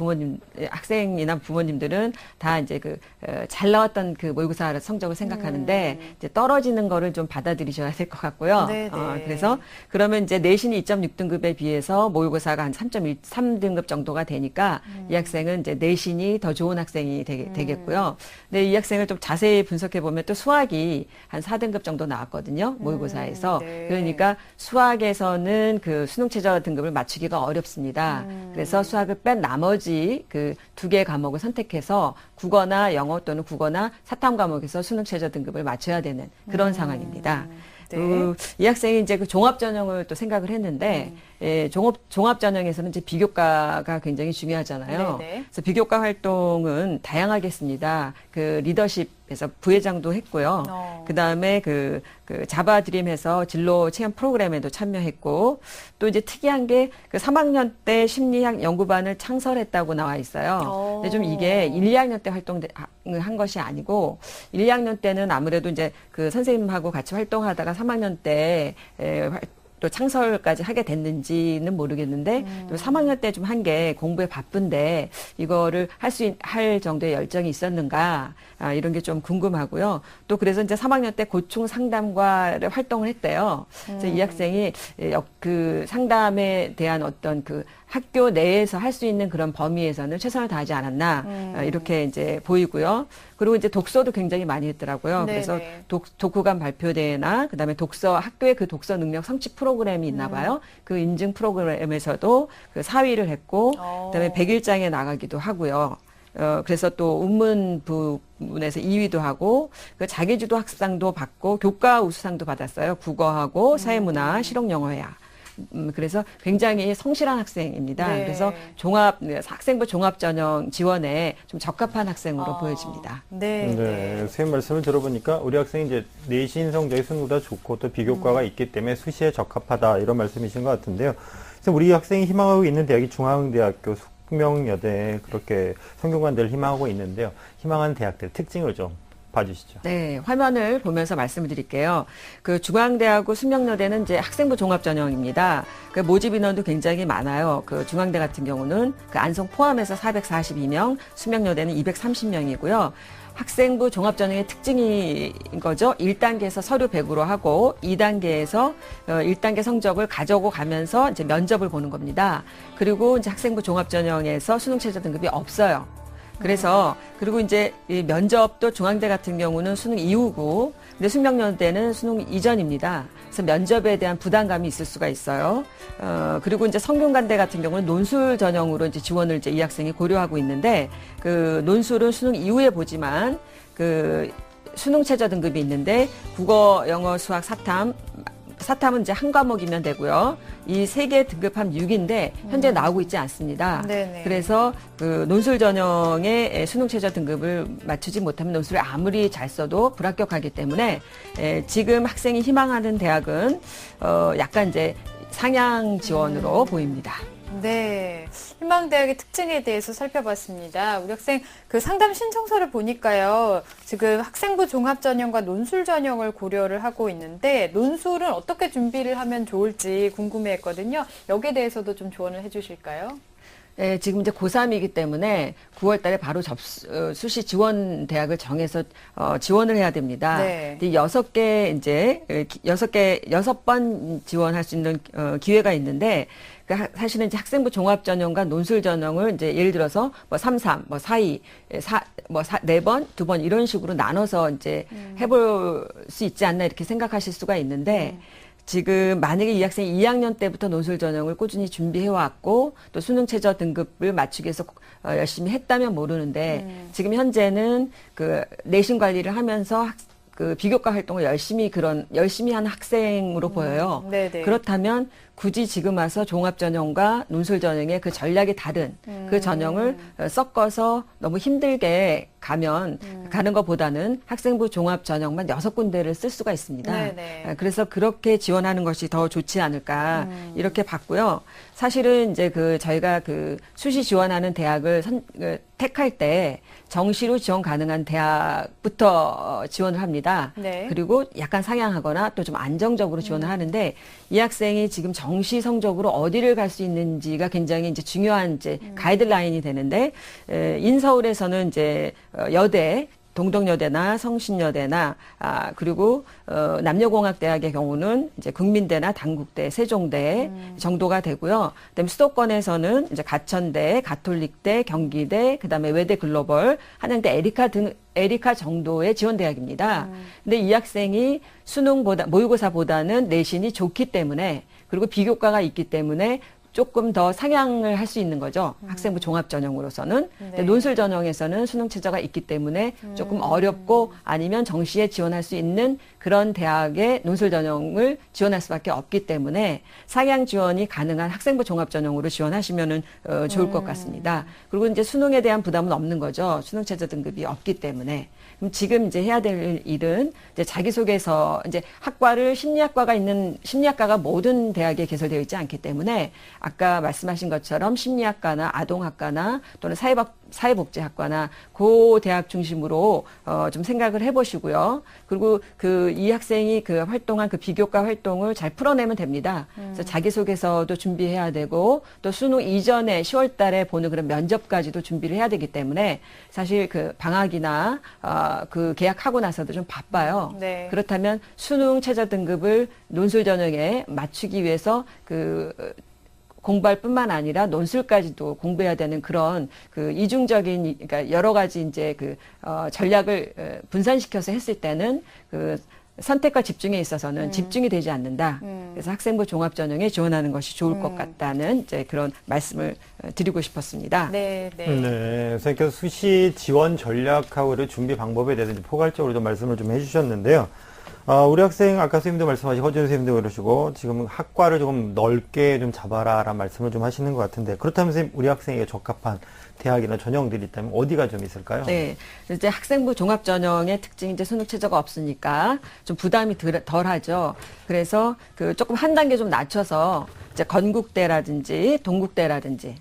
[SPEAKER 4] 학생이나 부모님들은 다 이제 잘 나왔던 그 모의고사 성적을 생각하는데 이제 떨어지는 거를 좀 받아들이셔야 될 것 같고요. 그래서 그러면 이제 내신이 2.6등급에 비해서 모의고사가 한 3.3등급 정도가 되니까 이 학생은 이제 내신이 더 좋은 학생이 되겠고요. 근데 이 학생을 좀 자세히 분석해 보면 또 수학이 한 4등급 정도 나왔거든요. 모의고사에서.
[SPEAKER 1] 네.
[SPEAKER 4] 그러니까 수학에서는 그 수능 최저 등급을 맞추기가 어렵습니다. 그래서 수학을 뺀 나머지 그 2개 과목을 선택해서 국어나 영어 또는 국어나 사탐 과목에서 수능 최저 등급을 맞춰야 되는 그런 상황입니다.
[SPEAKER 1] 네.
[SPEAKER 4] 이 학생이 이제 그 종합 전형을 또 생각을 했는데 종합 전형에서는 이제 비교과가 굉장히 중요하잖아요.
[SPEAKER 1] 네네.
[SPEAKER 4] 그래서 비교과 활동은 다양하게 했습니다. 그 리더십에서 부회장도 했고요. 그 다음에 그 자바 드림에서 진로 체험 프로그램에도 참여했고 또 이제 특이한 게 그 3학년 때 심리학 연구반을 창설했다고 나와 있어요. 근데 좀 이게 1, 2학년 때 활동한 것이 아니고 1, 2학년 때는 아무래도 이제 그 선생님하고 같이 활동하다가 3학년 때 또 창설까지 하게 됐는지는 모르겠는데 또 3학년 때 좀 한 게 공부에 바쁜데 이거를 할 정도의 열정이 있었는가 이런 게 좀 궁금하고요. 또 그래서 이제 3학년 때 고충 상담과를 활동을 했대요. 그래서 이 학생이 그 상담에 대한 어떤 그 학교 내에서 할 수 있는 그런 범위에서는 최선을 다하지 않았나 이렇게 이제 보이고요. 그리고 이제 독서도 굉장히 많이 했더라고요.
[SPEAKER 1] 네네.
[SPEAKER 4] 그래서 독후감 발표대회나 그다음에 학교에 그 독서 능력 성취 프로그램이 있나 봐요. 그 인증 프로그램에서도 그 4위를 했고 그다음에 100일장에 나가기도 하고요. 그래서 또 운문 부분에서 2위도 하고 그 자기주도 학상도 받고 교과 우수상도 받았어요. 국어하고 사회문화, 실용영어야. 그래서 굉장히 성실한 학생입니다.
[SPEAKER 1] 네.
[SPEAKER 4] 그래서 학생부 종합전형 지원에 좀 적합한 학생으로 보여집니다.
[SPEAKER 1] 네.
[SPEAKER 2] 선생님 말씀을 들어보니까 우리 학생이 이제 내신 성적이 수능보다 좋고 또 비교과가 있기 때문에 수시에 적합하다 이런 말씀이신 것 같은데요. 그래서 우리 학생이 희망하고 있는 대학이 중앙대학교, 숙명여대 그렇게 성균관대를 희망하고 있는데요. 희망하는 대학들 특징을 좀 봐주시죠.
[SPEAKER 4] 네, 화면을 보면서 말씀을 드릴게요. 그 중앙대하고 숙명여대는 이제 학생부 종합 전형입니다. 그 모집 인원도 굉장히 많아요. 그 중앙대 같은 경우는 그 안성 포함해서 442명, 숙명여대는 230명이고요. 학생부 종합 전형의 특징인 거죠. 1단계에서 서류 100으로 하고 2단계에서 1단계 성적을 가져오고 가면서 이제 면접을 보는 겁니다. 그리고 이제 학생부 종합 전형에서 수능 최저 등급이 없어요. 그래서 그리고 이제 이 면접도 중앙대 같은 경우는 수능 이후고 근데 숙명여대는 수능 이전입니다. 그래서 면접에 대한 부담감이 있을 수가 있어요. 그리고 이제 성균관대 같은 경우는 논술 전형으로 이제 지원을 이제 이 학생이 고려하고 있는데 그 논술은 수능 이후에 보지만 그 수능 최저 등급이 있는데 국어, 영어, 수학, 사탐 사탐은 이제 한 과목이면 되고요. 이 3개 등급하면 6인데 현재 나오고 있지 않습니다.
[SPEAKER 1] 네네.
[SPEAKER 4] 그래서 그 논술 전형의 수능 최저 등급을 맞추지 못하면 논술을 아무리 잘 써도 불합격하기 때문에 지금 학생이 희망하는 대학은 약간 이제 상향 지원으로 보입니다.
[SPEAKER 1] 네. 희망대학의 특징에 대해서 살펴봤습니다. 우리 학생 그 상담 신청서를 보니까요. 지금 학생부 종합전형과 논술 전형을 고려를 하고 있는데 논술은 어떻게 준비를 하면 좋을지 궁금해했거든요. 여기에 대해서도 좀 조언을 해주실까요?
[SPEAKER 4] 네, 지금 이제 고3이기 때문에 9월 달에 바로 수시 지원 대학을 정해서 지원을 해야 됩니다.
[SPEAKER 1] 네.
[SPEAKER 4] 6개 이제 6번 지원할 수 있는 기회가 있는데 그러니까 사실은 이제 학생부 종합 전형과 논술 전형을 이제 예를 들어서 뭐 3, 뭐 4, 4번, 2번 이런 식으로 나눠서 이제 해볼 수 있지 않나 이렇게 생각하실 수가 있는데 지금 만약에 이 학생이 2학년 때부터 논술 전형을 꾸준히 준비해왔고 또 수능 최저 등급을 맞추기 위해서 열심히 했다면 모르는데 지금 현재는 그 내신 관리를 하면서 그 비교과 활동을 열심히 한 학생으로 보여요.
[SPEAKER 1] 네네.
[SPEAKER 4] 그렇다면 굳이 지금 와서 종합전형과 논술전형의 그 전략이 다른 그 전형을 섞어서 너무 힘들게 가는 것보다는 학생부 종합전형만 6군데를 쓸 수가 있습니다.
[SPEAKER 1] 네네.
[SPEAKER 4] 그래서 그렇게 지원하는 것이 더 좋지 않을까 이렇게 봤고요. 사실은 이제 저희가 수시 지원하는 대학을 택할 때 정시로 지원 가능한 대학부터 지원을 합니다.
[SPEAKER 1] 네.
[SPEAKER 4] 그리고 약간 상향하거나 또 좀 안정적으로 지원을 하는데 이 학생이 지금 정시 성적으로 어디를 갈 수 있는지가 굉장히 이제 중요한 이제 가이드라인이 되는데 인서울에서는 이제 여대 동덕여대나 성신여대나 그리고 남녀공학대학의 경우는 이제 국민대나 단국대, 세종대 정도가 되고요. 그다음에 수도권에서는 이제 가천대, 가톨릭대, 경기대, 그다음에 외대 글로벌, 한양대 에리카 정도의 지원 대학입니다. 근데 이 학생이 모의고사보다는 내신이 좋기 때문에 그리고 비교과가 있기 때문에 조금 더 상향을 할 수 있는 거죠. 학생부 종합 전형으로서는.
[SPEAKER 1] 네.
[SPEAKER 4] 논술 전형에서는 수능 최저가 있기 때문에 조금 어렵고 아니면 정시에 지원할 수 있는 그런 대학의 논술 전형을 지원할 수밖에 없기 때문에 상향 지원이 가능한 학생부 종합 전형으로 지원하시면은 좋을 것 같습니다. 그리고 이제 수능에 대한 부담은 없는 거죠. 수능 최저 등급이 없기 때문에. 그럼 지금 이제 해야 될 일은 이제 자기소개서 이제 심리학과가 모든 대학에 개설되어 있지 않기 때문에 아까 말씀하신 것처럼 심리학과나 아동학과나 또는 사회복지학과나 그 대학 중심으로 좀 생각을 해보시고요. 그리고 이 학생이 활동한 비교과 활동을 잘 풀어내면 됩니다. 그래서 자기소개서도 준비해야 되고 또 수능 이전에 10월 달에 보는 그런 면접까지도 준비를 해야 되기 때문에 사실 방학이나 계약하고 나서도 좀 바빠요.
[SPEAKER 1] 네.
[SPEAKER 4] 그렇다면 수능 최저 등급을 논술 전형에 맞추기 위해서 공부할 뿐만 아니라 논술까지도 공부해야 되는 그런 이중적인, 그러니까 여러 가지 이제 전략을 분산시켜서 했을 때는 선택과 집중에 있어서는 집중이 되지 않는다. 그래서 학생부 종합전형에 지원하는 것이 좋을 것 같다는 이제 그런 말씀을 드리고 싶었습니다.
[SPEAKER 1] 네, 네.
[SPEAKER 2] 네, 선생님께서 수시 지원 전략하고 준비 방법에 대해서 포괄적으로 좀 말씀을 좀 해주셨는데요. 우리 학생, 아까 선생님도 말씀하신 허준 선생님도 그러시고, 지금 학과를 조금 넓게 좀 잡아라라는 말씀을 좀 하시는 것 같은데, 그렇다면 선생님, 우리 학생에게 적합한 대학이나 전형들이 있다면 어디가 좀 있을까요?
[SPEAKER 4] 네. 이제 학생부 종합전형의 특징이 이제 수능 최저가 없으니까 좀 부담이 덜 하죠. 그래서 조금 한 단계 좀 낮춰서 이제 건국대라든지 동국대라든지,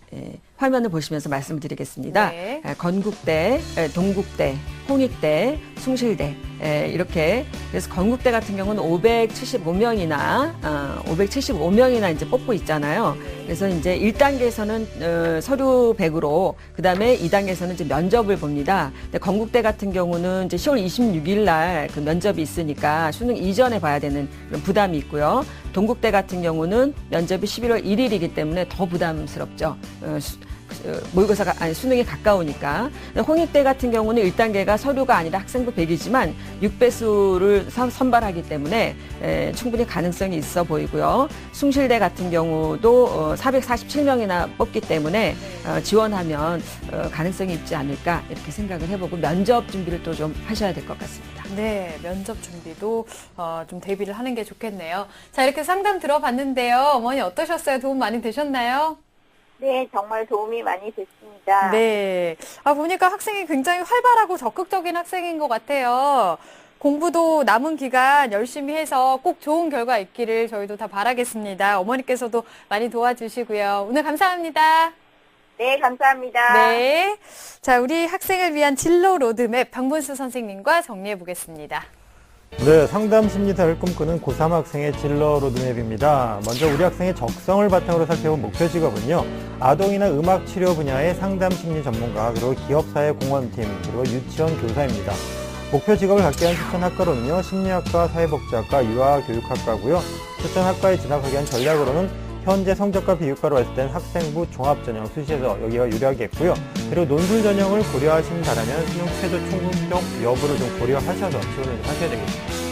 [SPEAKER 4] 화면을 보시면서 말씀을 드리겠습니다.
[SPEAKER 1] 네.
[SPEAKER 4] 건국대, 동국대, 홍익대, 숭실대 이렇게 그래서 건국대 같은 경우는 575명이나 이제 뽑고 있잖아요. 그래서 이제 1단계에서는 서류 100으로 그다음에 2단계에서는 이제 면접을 봅니다. 근데 건국대 같은 경우는 이제 10월 26일 날 면접이 있으니까 수능 이전에 봐야 되는 그런 부담이 있고요. 동국대 같은 경우는 면접이 11월 1일이기 때문에 더 부담스럽죠. 수능이 가까우니까. 홍익대 같은 경우는 1단계가 서류가 아니라 학생부 100이지만 6배수를 선발하기 때문에 충분히 가능성이 있어 보이고요. 숭실대 같은 경우도 447명이나 뽑기 때문에 지원하면 가능성이 있지 않을까 이렇게 생각을 해보고 면접 준비를 또 좀 하셔야 될 것 같습니다.
[SPEAKER 1] 네, 면접 준비도 좀 대비를 하는 게 좋겠네요. 자, 이렇게 상담 들어봤는데요. 어머니 어떠셨어요? 도움 많이 되셨나요?
[SPEAKER 6] 네, 정말 도움이 많이 됐습니다.
[SPEAKER 1] 네. 보니까 학생이 굉장히 활발하고 적극적인 학생인 것 같아요. 공부도 남은 기간 열심히 해서 꼭 좋은 결과 있기를 저희도 다 바라겠습니다. 어머니께서도 많이 도와주시고요. 오늘 감사합니다.
[SPEAKER 6] 네, 감사합니다.
[SPEAKER 1] 네. 자, 우리 학생을 위한 진로 로드맵 박문수 선생님과 정리해 보겠습니다.
[SPEAKER 2] 네, 상담 심리사를 꿈꾸는 고3 학생의 진로 로드맵입니다. 먼저 우리 학생의 적성을 바탕으로 살펴본 목표 직업은요, 아동이나 음악 치료 분야의 상담 심리 전문가, 그리고 기업사회 공헌팀, 그리고 유치원 교사입니다. 목표 직업을 갖게 한 추천 학과로는요, 심리학과, 사회복지학과, 유아교육학과고요. 추천 학과에 진학하기 위한 전략으로는 현재 성적과 비교과로 봤을 땐 학생부 종합전형 수시에서 여기가 유리하게 했고요. 그리고 논술 전형을 고려하신다면 수능 최저 충족 여부를 좀 고려하셔서 지원을 하셔야 되겠습니다.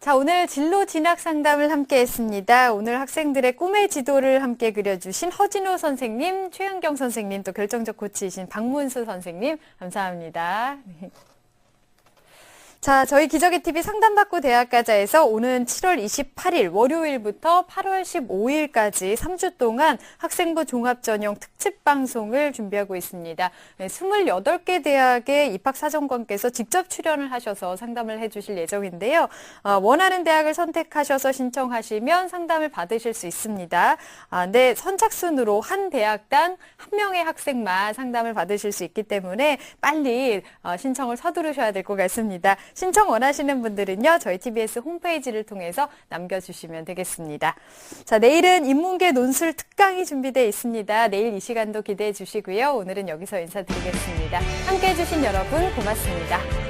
[SPEAKER 1] 자, 오늘 진로 진학 상담을 함께 했습니다. 오늘 학생들의 꿈의 지도를 함께 그려주신 허진호 선생님, 최은경 선생님, 또 결정적 코치이신 박문수 선생님, 감사합니다. 네. 자, 저희 기적의 TV 상담받고 대학가자에서 오는 7월 28일 월요일부터 8월 15일까지 3주 동안 학생부 종합전형 특집 방송을 준비하고 있습니다. 28개 대학의 입학사정관께서 직접 출연을 하셔서 상담을 해주실 예정인데요. 원하는 대학을 선택하셔서 신청하시면 상담을 받으실 수 있습니다. 네, 선착순으로 한 대학당 한 명의 학생만 상담을 받으실 수 있기 때문에 빨리 신청을 서두르셔야 될 것 같습니다. 신청 원하시는 분들은요, 저희 TBS 홈페이지를 통해서 남겨주시면 되겠습니다. 자, 내일은 인문계 논술 특강이 준비되어 있습니다. 내일 이 시간도 기대해 주시고요. 오늘은 여기서 인사드리겠습니다. 함께해 주신 여러분 고맙습니다.